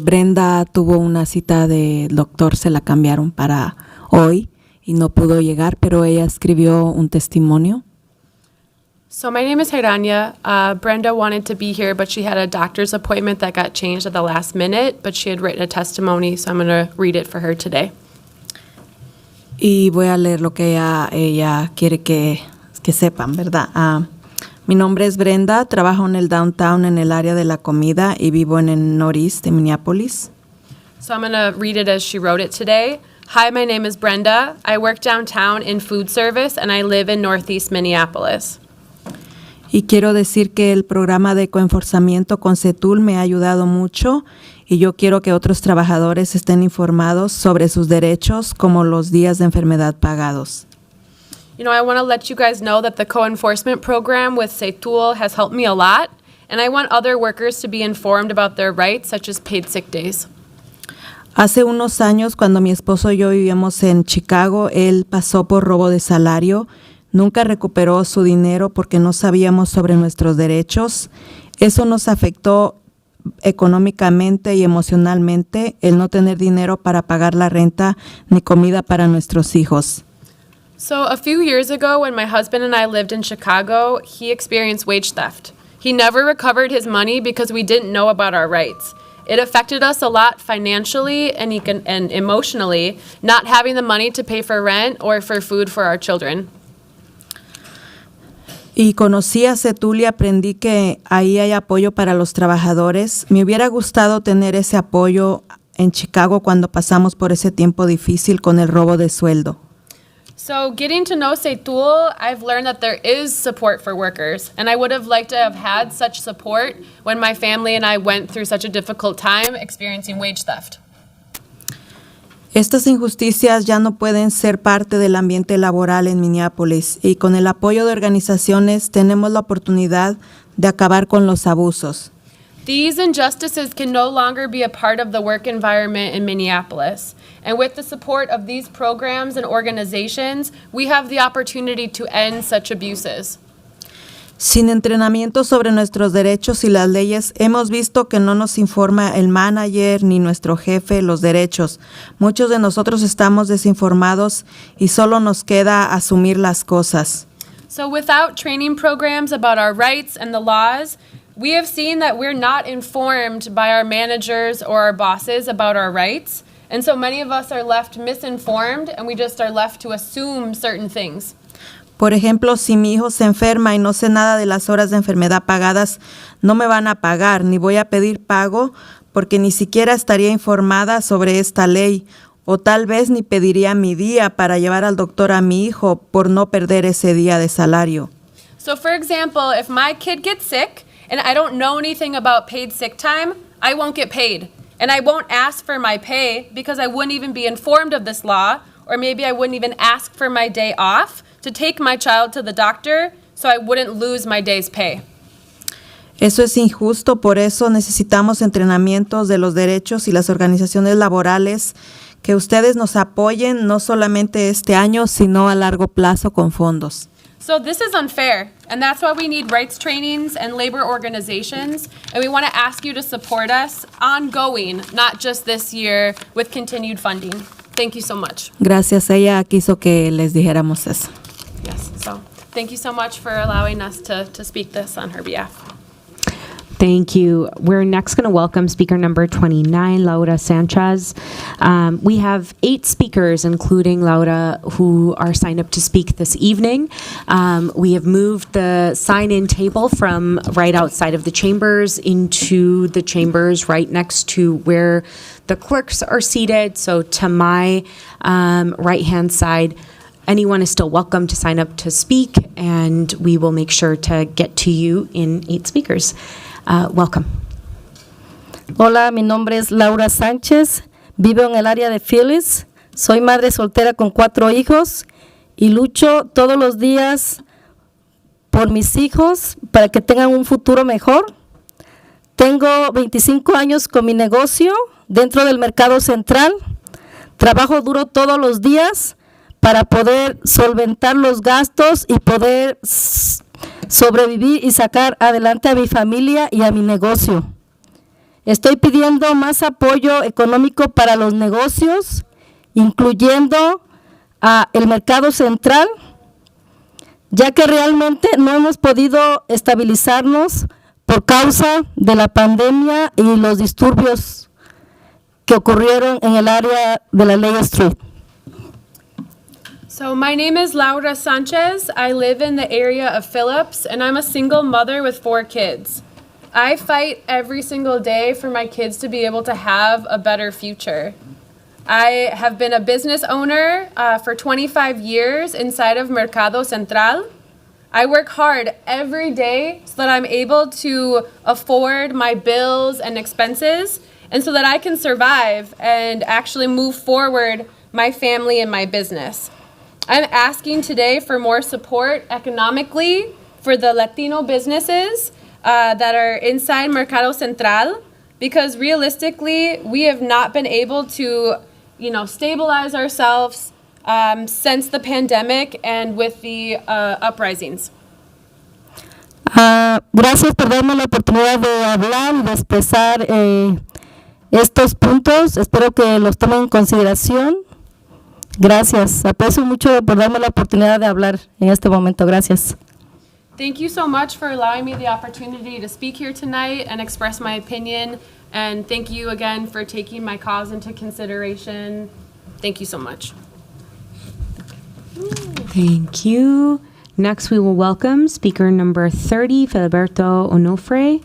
Brenda tuvo una cita del doctor, se la cambiaron para hoy y no pudo llegar, pero ella escribió un testimonio. So my name is Hiranya. Brenda wanted to be here, but she had a doctor's appointment that got changed at the last minute, but she had written a testimony, so I'm going to read it for her today. Y voy a leer lo que ella quiere que sepan, ¿verdad? Mi nombre es Brenda, trabajo en el downtown en el área de la comida y vivo en el noreste de Minneapolis. So I'm going to read it as she wrote it today. Hi, my name is Brenda. I work downtown in food service and I live in northeast Minneapolis. Y quiero decir que el programa de coenforzamiento con CETUL me ha ayudado mucho y yo quiero que otros trabajadores estén informados sobre sus derechos como los días de enfermedad pagados. You know, I want to let you guys know that the co-enforcement program with CETUL has helped me a lot, and I want other workers to be informed about their rights, such as paid sick days. Hace unos años, cuando mi esposo y yo vivíamos en Chicago, él pasó por robo de salario. Nunca recuperó su dinero porque no sabíamos sobre nuestros derechos. Eso nos afectó económicamente y emocionalmente, el no tener dinero para pagar la renta ni comida para nuestros hijos. So a few years ago, when my husband and I lived in Chicago, he experienced wage theft. He never recovered his money because we didn't know about our rights. It affected us a lot financially and emotionally, not having the money to pay for rent or for food for our children. Y conocí a CETUL y aprendí que ahí hay apoyo para los trabajadores. Me hubiera gustado tener ese apoyo en Chicago cuando pasamos por ese tiempo difícil con el robo de sueldo. So getting to know Setul, I've learned that there is support for workers, and I would have liked to have had such support when my family and I went through such a difficult time experiencing wage theft. Estas injusticias ya no pueden ser parte del ambiente laboral en Minneapolis y con el apoyo de organizaciones tenemos la oportunidad de acabar con los abusos. These injustices can no longer be a part of the work environment in Minneapolis. And with the support of these programs and organizations, we have the opportunity to end such abuses. Sin entrenamiento sobre nuestros derechos y las leyes, hemos visto que no nos informa el manager ni nuestro jefe los derechos. Muchos de nosotros estamos desinformados y solo nos queda asumir las cosas. So without training programs about our rights and the laws, we have seen that we're not informed by our managers or our bosses about our rights. And so many of us are left misinformed and we just are left to assume certain things. Por ejemplo, si mi hijo se enferma y no sé nada de las horas de enfermedad pagadas, no me van a pagar ni voy a pedir pago porque ni siquiera estaría informada sobre esta ley o tal vez ni pediría mi día para llevar al doctor a mi hijo por no perder ese día de salario. So for example, if my kid gets sick and I don't know anything about paid sick time, I won't get paid. And I won't ask for my pay because I wouldn't even be informed of this law, or maybe I wouldn't even ask for my day off to take my child to the doctor so I wouldn't lose my day's pay. Eso es injusto, por eso necesitamos entrenamientos de los derechos y las organizaciones laborales, que ustedes nos apoyen no solamente este año, sino a largo plazo con fondos. So this is unfair, and that's why we need rights trainings and labor organizations, and we want to ask you to support us ongoing, not just this year, with continued funding. Thank you so much. Gracias, ella quiso que les dijéramos eso. Yes, so thank you so much for allowing us to speak this on her behalf. Thank you. We're next going to welcome speaker number 29, Laura Sanchez. We have 8 speakers, including Laura, who are signed up to speak this evening. We have moved the sign-in table from right outside of the chambers into the chambers right next to where the clerks are seated. So to my right-hand side, anyone is still welcome to sign up to speak, and we will make sure to get to you in 8 speakers. Welcome. Hola, mi nombre es Laura Sánchez, vivo en el área de Phillips, soy madre soltera con 4 hijos y lucho todos los días por mis hijos para que tengan un futuro mejor. Tengo 25 años con mi negocio dentro del mercado central, trabajo duro todos los días para poder solventar los gastos y poder sobrevivir y sacar adelante a mi familia y a mi negocio. Estoy pidiendo más apoyo económico para los negocios, incluyendo el mercado central, ya que realmente no hemos podido estabilizarnos por causa de la pandemia y los disturbios que ocurrieron en el área de la Ley Street. So my name is Laura Sanchez. I live in the area of Phillips, and I'm a single mother with 4 kids. I fight every single day for my kids to be able to have a better future. I have been a business owner for 25 years inside of Mercado Central. I work hard every day so that I'm able to afford my bills and expenses, and so that I can survive and actually move forward my family and my business. I'm asking today for more support economically for the Latino businesses that are inside Mercado Central, because realistically, we have not been able to, stabilize ourselves since the pandemic and with the uprisings. Gracias por darme la oportunidad de hablar y de expresar estos puntos. Espero que los tomen en consideración. Gracias. Aprecio mucho por darme la oportunidad de hablar en este momento. Gracias. Thank you so much for allowing me the opportunity to speak here tonight and express my opinion. And thank you again for taking my cause into consideration. Thank you so much. Thank you. Next, we will welcome speaker number 30, Filiberto Onofre,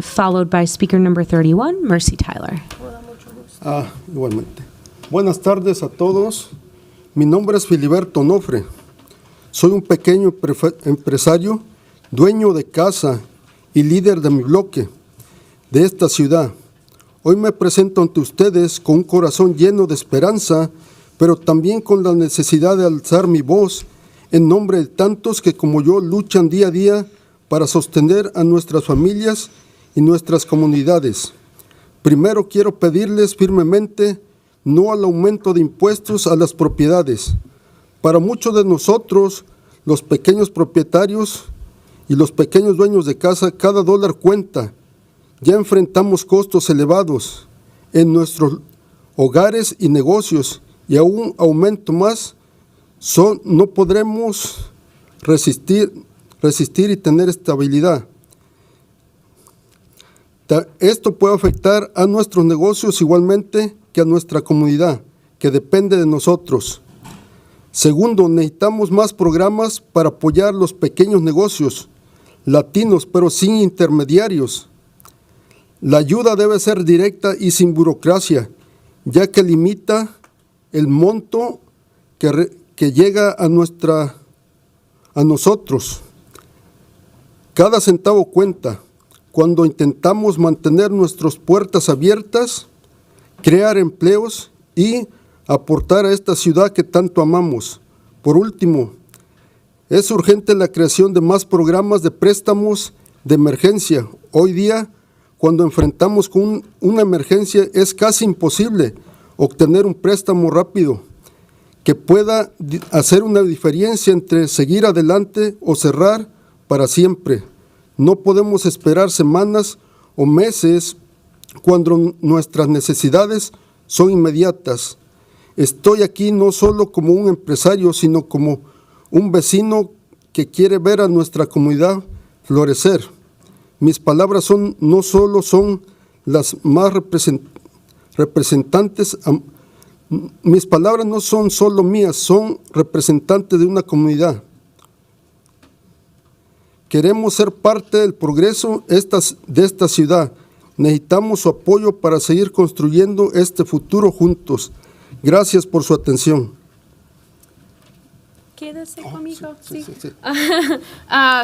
followed by speaker number 31, Mercy Tyler. Igualmente. Buenas tardes a todos. Mi nombre es Filiberto Onofre. Soy un pequeño empresario, dueño de casa y líder de mi bloque de esta ciudad. Hoy me presento ante ustedes con un corazón lleno de esperanza, pero también con la necesidad de alzar mi voz en nombre de tantos que como yo luchan día a día para sostener a nuestras familias y nuestras comunidades. Primero quiero pedirles firmemente no al aumento de impuestos a las propiedades. Para muchos de nosotros, los pequeños propietarios y los pequeños dueños de casa, cada dólar cuenta. Ya enfrentamos costos elevados en nuestros hogares y negocios y aún aumento más, no podremos resistir y tener estabilidad. Esto puede afectar a nuestros negocios igualmente que a nuestra comunidad, que depende de nosotros. Segundo, necesitamos más programas para apoyar los pequeños negocios latinos, pero sin intermediarios. La ayuda debe ser directa y sin burocracia, ya que limita el monto que llega a nosotros. Cada centavo cuenta. Cuando intentamos mantener nuestras puertas abiertas, crear empleos y aportar a esta ciudad que tanto amamos. Por último, es urgente la creación de más programas de préstamos de emergencia. Hoy día, cuando enfrentamos con una emergencia, es casi imposible obtener un préstamo rápido que pueda hacer una diferencia entre seguir adelante o cerrar para siempre. No podemos esperar semanas o meses cuando nuestras necesidades son inmediatas. Estoy aquí no solo como un empresario, sino como un vecino que quiere ver a nuestra comunidad florecer. Mis palabras no solo son las más representantes, mis palabras no son solo mías, son representantes de una comunidad. Queremos ser parte del progreso de esta ciudad. Necesitamos su apoyo para seguir construyendo este futuro juntos. Gracias por su atención. Quédese conmigo.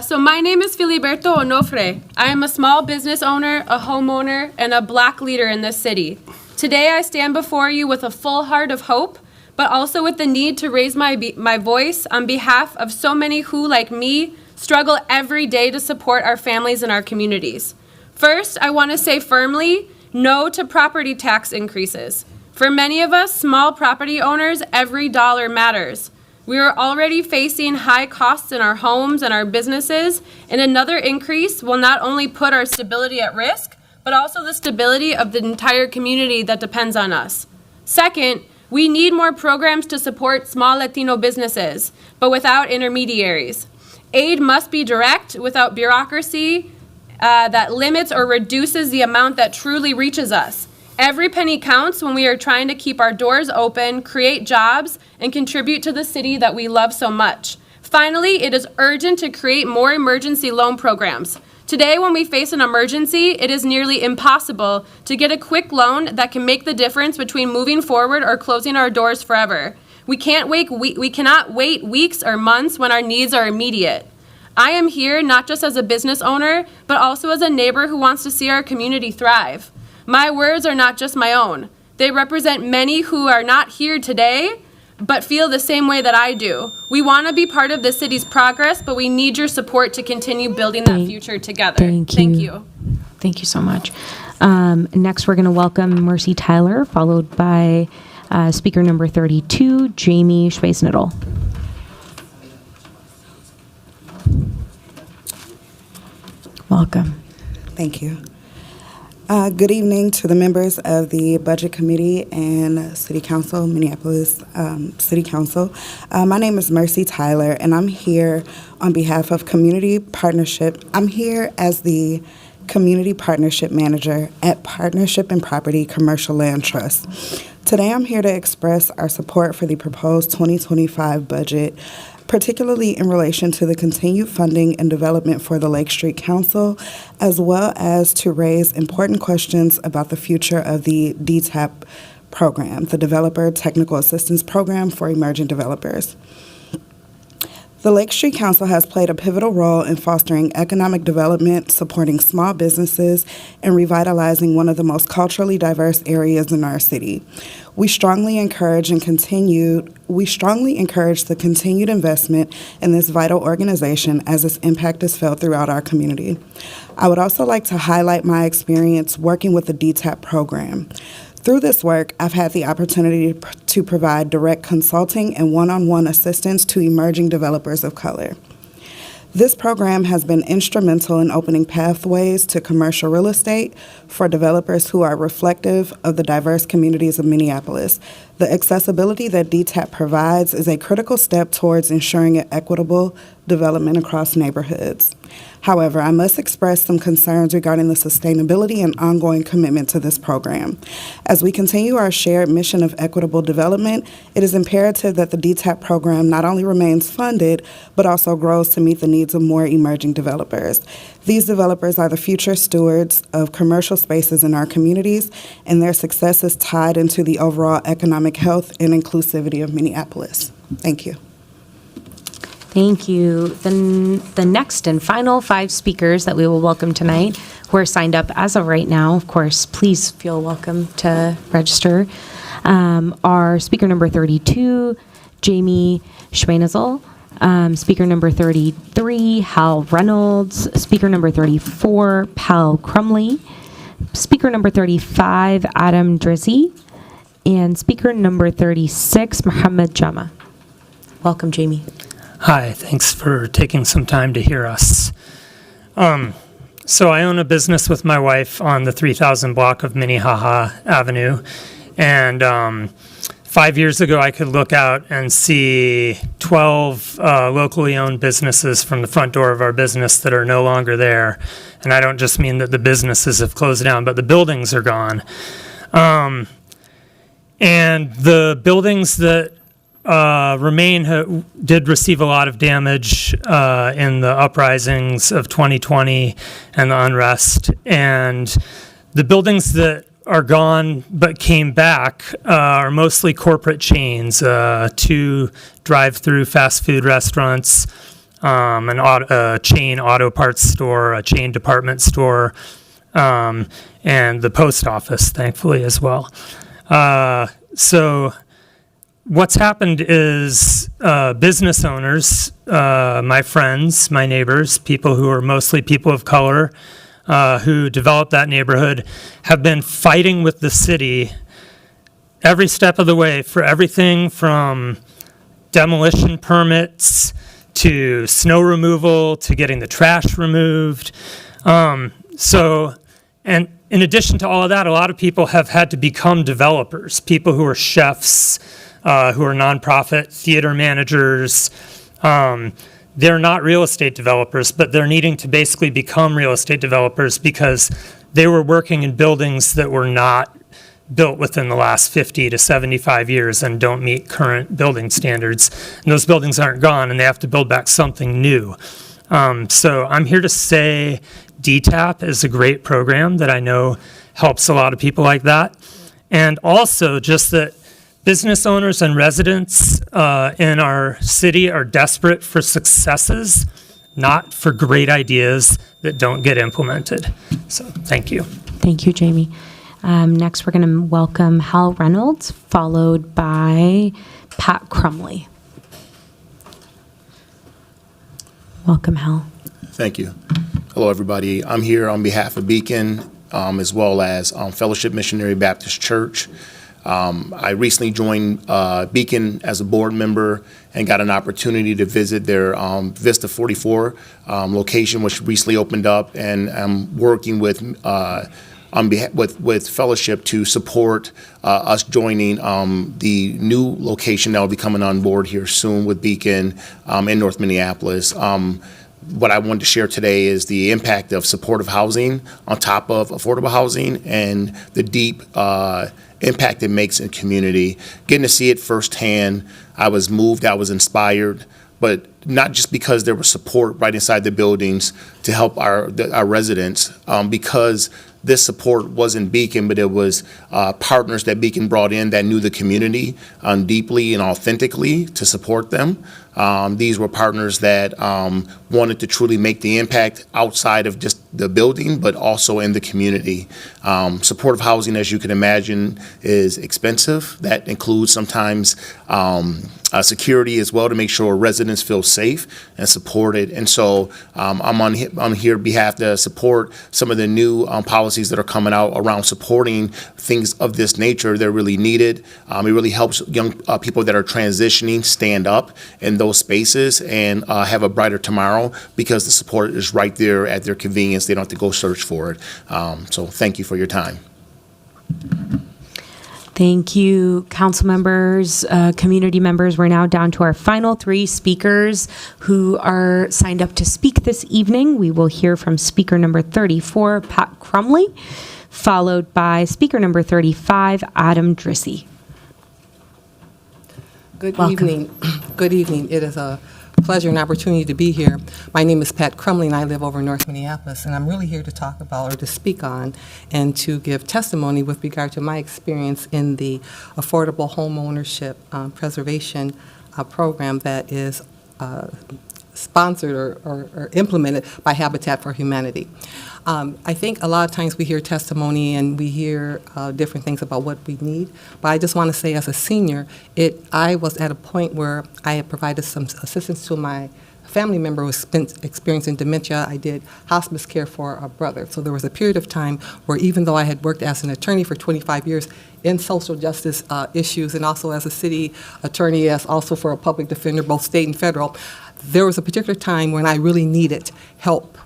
So my name is Filiberto Onofre. I am a small business owner, a homeowner, and a Black leader in this city. Today I stand before you with a full heart of hope, but also with the need to raise my voice on behalf of so many who, like me, struggle every day to support our families and our communities. First, I want to say firmly no to property tax increases. For many of us, small property owners, every dollar matters. We are already facing high costs in our homes and our businesses, and another increase will not only put our stability at risk, but also the stability of the entire community that depends on us. Second, we need more programs to support small Latino businesses, but without intermediaries. Aid must be direct, without bureaucracy that limits or reduces the amount that truly reaches us. Every penny counts when we are trying to keep our doors open, create jobs, and contribute to the city that we love so much. Finally, it is urgent to create more emergency loan programs. Today, when we face an emergency, it is nearly impossible to get a quick loan that can make the difference between moving forward or closing our doors forever. We cannot wait weeks or months when our needs are immediate. I am here not just as a business owner, but also as a neighbor who wants to see our community thrive. My words are not just my own. They represent many who are not here today, but feel the same way that I do. We want to be part of the city's progress, but we need your support to continue building that future together. Thank you. Thank you so much. Next, we're going to welcome Mercy Tyler, followed by speaker number 32, Jamie Schweisnittel. Welcome. Thank you. Good evening to the members of the Budget Committee and City Council, Minneapolis City Council. My name is Mercy Tyler, and I'm here on behalf of Community Partnership. I'm here as the Community Partnership Manager at Partnership and Property Commercial Land Trust. Today I'm here to express our support for the proposed 2025 budget particularly in relation to the continued funding and development for the Lake Street Council, as well as to raise important questions about the future of the DTAP program, the Developer Technical Assistance Program for Emerging Developers. The Lake Street Council has played a pivotal role in fostering economic development, supporting small businesses, and revitalizing one of the most culturally diverse areas in our city. We strongly encourage the continued investment in this vital organization as its impact is felt throughout our community. I would also like to highlight my experience working with the DTAP program. Through this work, I've had the opportunity to provide direct consulting and one-on-one assistance to emerging developers of color. This program has been instrumental in opening pathways to commercial real estate for developers who are reflective of the diverse communities of Minneapolis. The accessibility that DTAP provides is a critical step towards ensuring an equitable development across neighborhoods. However, I must express some concerns regarding the sustainability and ongoing commitment to this program. As we continue our shared mission of equitable development, it is imperative that the DTAP program not only remains funded, but also grows to meet the needs of more emerging developers. These developers are the future stewards of commercial spaces in our communities, and their success is tied into the overall economic health and inclusivity of Minneapolis. Thank you. Thank you. The next and final 5 speakers that we will welcome tonight, who are signed up as of right now, of course, please feel welcome to register, are speaker number 32, Jamie Schwenazel, speaker number 33, Hal Reynolds, speaker number 34, Pal Crumley, speaker number 35, Adam Drizzy, and speaker number 36, Muhammad Jama. Welcome, Jamie. Hi, thanks for taking some time to hear us. So I own a business with my wife on the 3000 block of Minnehaha Avenue, and 5 years ago I could look out and see 12 locally owned businesses from the front door of our business that are no longer there. And I don't just mean that the businesses have closed down, but the buildings are gone. And the buildings that remain did receive a lot of damage in the uprisings of 2020 and the unrest. And the buildings that are gone but came back are mostly corporate chains, 2 drive-through fast food restaurants, a chain auto parts store, a chain department store, and the post office, thankfully, as well. So what's happened is business owners, my friends, my neighbors, people who are mostly people of color who developed that neighborhood, have been fighting with the city every step of the way for everything from demolition permits to snow removal to getting the trash removed. And in addition to all of that, a lot of people have had to become developers, people who are chefs, who are nonprofit theater managers. They're not real estate developers, but they're needing to basically become real estate developers because they were working in buildings that were not built within the last 50 to 75 years and don't meet current building standards. And those buildings aren't gone, and they have to build back something new. So I'm here to say DTAP is a great program that I know helps a lot of people like that. And also just that business owners and residents in our city are desperate for successes, not for great ideas that don't get implemented. So thank you. Thank you, Jamie. Next, we're going to welcome Hal Reynolds, followed by Pat Crumley. Welcome, Hal. Thank you. Hello, everybody. I'm here on behalf of Beacon, as well as Fellowship Missionary Baptist Church. I recently joined Beacon as a board member and got an opportunity to visit their Vista 44 location, which recently opened up, and I'm working with Fellowship to support us joining the new location that will be coming on board here soon with Beacon in North Minneapolis. What I wanted to share today is the impact of supportive housing on top of affordable housing and the deep impact it makes in community. Getting to see it firsthand, I was moved, I was inspired but not just because there was support right inside the buildings to help our residents, because this support wasn't Beacon, but it was partners that Beacon brought in that knew the community deeply and authentically to support them. These were partners that wanted to truly make the impact outside of just the building, but also in the community. Supportive housing, as you can imagine, is expensive. That includes sometimes security as well, to make sure residents feel safe and supported. And so I'm on here behalf to support some of the new policies that are coming out around supporting things of this nature. They're really needed. It really helps young people that are transitioning stand up in those spaces and have a brighter tomorrow, because the support is right there at their convenience. They don't have to go search for it. So thank you for your time. Thank you, council members, community members. We're now down to our final three speakers who are signed up to speak this evening. We will hear from speaker number 34, Pat Crumley, followed by speaker number 35, Adam Drissy. Good Welcome. evening. Good evening. It is a pleasure and opportunity to be here. My name is Pat Crumley, and I live over in North Minneapolis, and I'm really here to talk about, or to speak on, and to give testimony with regard to my experience in the affordable home ownership preservation program that is sponsored or implemented by Habitat for Humanity. I think a lot of times we hear testimony and we hear different things about what we need, but I just want to say, as a senior, I was at a point where I had provided some assistance to my family member who was experiencing dementia. I did hospice care for a brother. So there was a period of time where, even though I had worked as an attorney for 25 years in social justice issues, and also as a city attorney, as also for a public defender, both state and federal, there was a particular time when I really needed help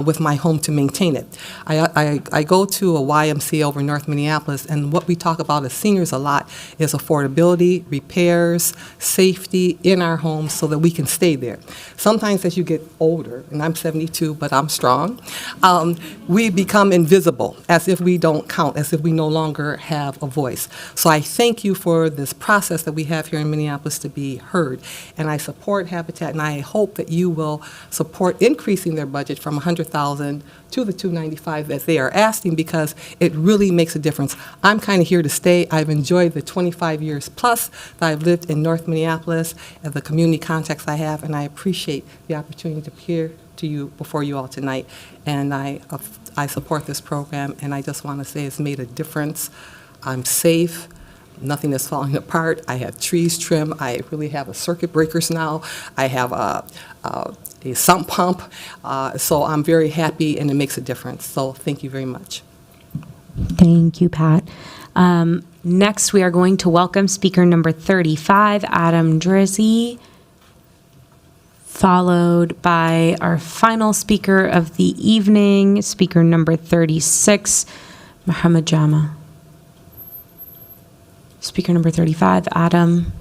with my home to maintain it. I go to a YMCA over in North Minneapolis, and what we talk about as seniors a lot is affordability, repairs, safety in our homes so that we can stay there. Sometimes as you get older, and I'm 72, but I'm strong, we become invisible, as if we don't count, as if we no longer have a voice. So I thank you for this process that we have here in Minneapolis to be heard. And I support Habitat, and I hope that you will support increasing their budget from $100,000 to the $295 that they are asking, because it really makes a difference. I'm kind of here to stay. I've enjoyed the 25 years plus that I've lived in North Minneapolis and the community contacts I have, and I appreciate the opportunity to appear to you before you all tonight. And I support this program, and I just want to say it's made a difference. I'm safe. Nothing is falling apart. I have trees trimmed. I really have a circuit breakers now. I have a sump pump. So I'm very happy, and it makes a difference. So thank you very much. Thank you, Pat. Next, we are going to welcome speaker number 35, Adam Drissy, followed by our final speaker of the evening, speaker number 36, Muhammad Jama. Speaker number 35, Adam.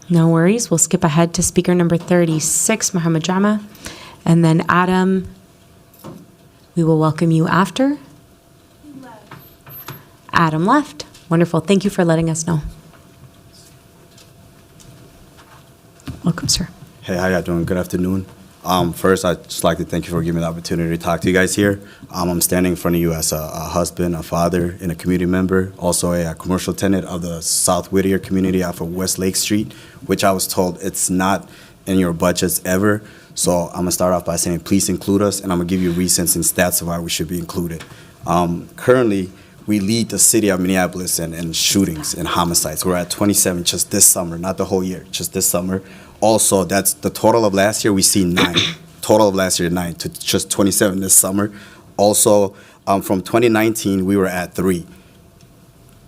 No worries. We'll skip ahead to speaker number 36, Muhammad Jama. And then Adam, we will welcome you after. Adam left. Wonderful. Thank you for letting us know. Welcome, sir. Hey, how y'all doing? Good afternoon. First, I'd just like to thank you for giving me the opportunity to talk to you guys here. I'm standing in front of you as a husband, a father, and a community member, also a commercial tenant of the South Whittier community off of West Lake Street, which I was told it's not in your budgets ever. So I'm going to start off by saying please include us, and I'm going to give you reasons and stats of why we should be included. Currently, we lead the city of Minneapolis in shootings and homicides. We're at 27 just this summer, not the whole year, just this summer. Also, that's the total of last year. We see 9. Total of last year, 9 to just 27 this summer. Also, from 2019, we were at 3.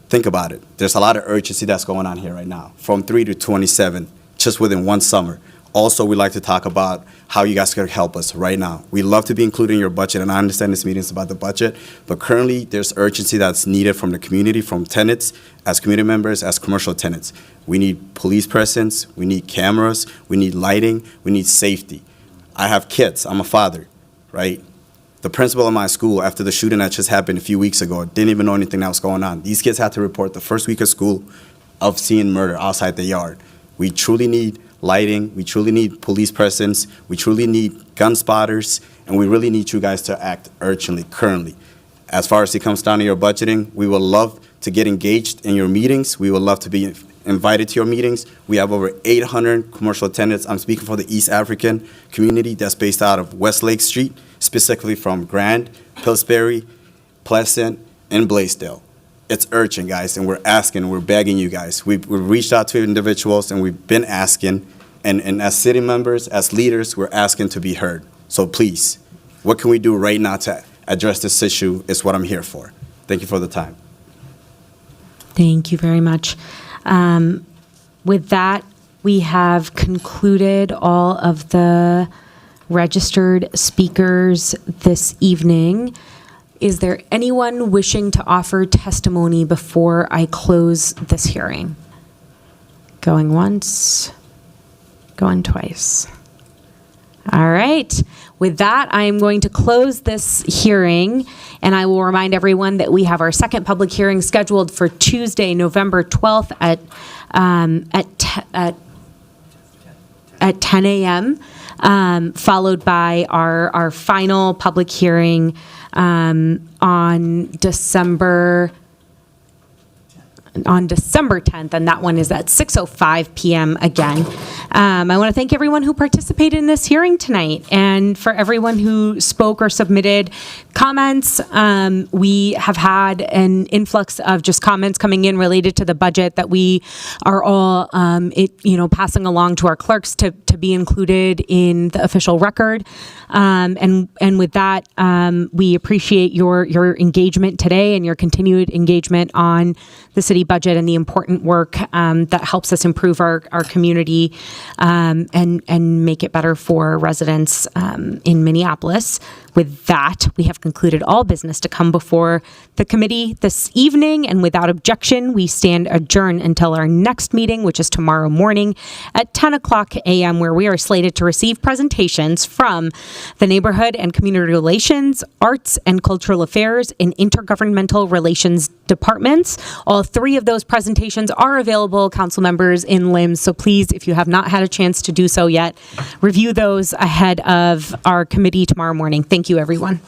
Think about it. There's a lot of urgency that's going on here right now. From 3 to 27, just within one summer. Also, we'd like to talk about how you guys could help us right now. We love to be included in your budget, and I understand this meeting is about the budget, but currently there's urgency that's needed from the community, from tenants, as community members, as commercial tenants. We need police presence, we need cameras, we need lighting, we need safety. I have kids, I'm a father, right? The principal of my school, after the shooting that just happened a few weeks ago, didn't even know anything that was going on. These kids had to report the first week of school of seeing murder outside the yard. We truly need lighting, we truly need police presence, we truly need gun spotters, and we really need you guys to act urgently, currently. As far as it comes down to your budgeting, we would love to get engaged in your meetings. We would love to be invited to your meetings. We have over 800 commercial attendants. I'm speaking for the East African community that's based out of West Lake Street, specifically from Grand, Pillsbury, Pleasant, and Blaisdell. It's urgent, guys, and we're asking, we're begging you guys. We've reached out to individuals, and we've been asking, and as city members, as leaders, we're asking to be heard. So please, what can we do right now to address this issue is what I'm here for. Thank you for the time. Thank you very much. With that, we have concluded all of the registered speakers this evening. Is there anyone wishing to offer testimony before I close this hearing? Going once, going twice. All right. With that, I am going to close this hearing, and I will remind everyone that we have our second public hearing scheduled for Tuesday, November 12th at 10 a.m., followed by our final public hearing on December 10th, and that one is at 6:05 p.m. again. I want to thank everyone who participated in this hearing tonight, and for everyone who spoke or submitted comments. We have had an influx of just comments coming in related to the budget that we are all, passing along to our clerks to be included in the official record. And with that, we appreciate your engagement today and your continued engagement on the city budget and the important work that helps us improve our community and make it better for residents in Minneapolis. With that, we have concluded all business to come before the committee this evening, and without objection, we stand adjourned until our next meeting, which is tomorrow morning at 10 o'clock a.m., where we are slated to receive presentations from the Neighborhood and Community Relations, Arts and Cultural Affairs, and Intergovernmental Relations departments. All three of those presentations are available, council members, in LIMS, so please, if you have not had a chance to do so yet, review those ahead of our committee tomorrow morning. Thank you, everyone.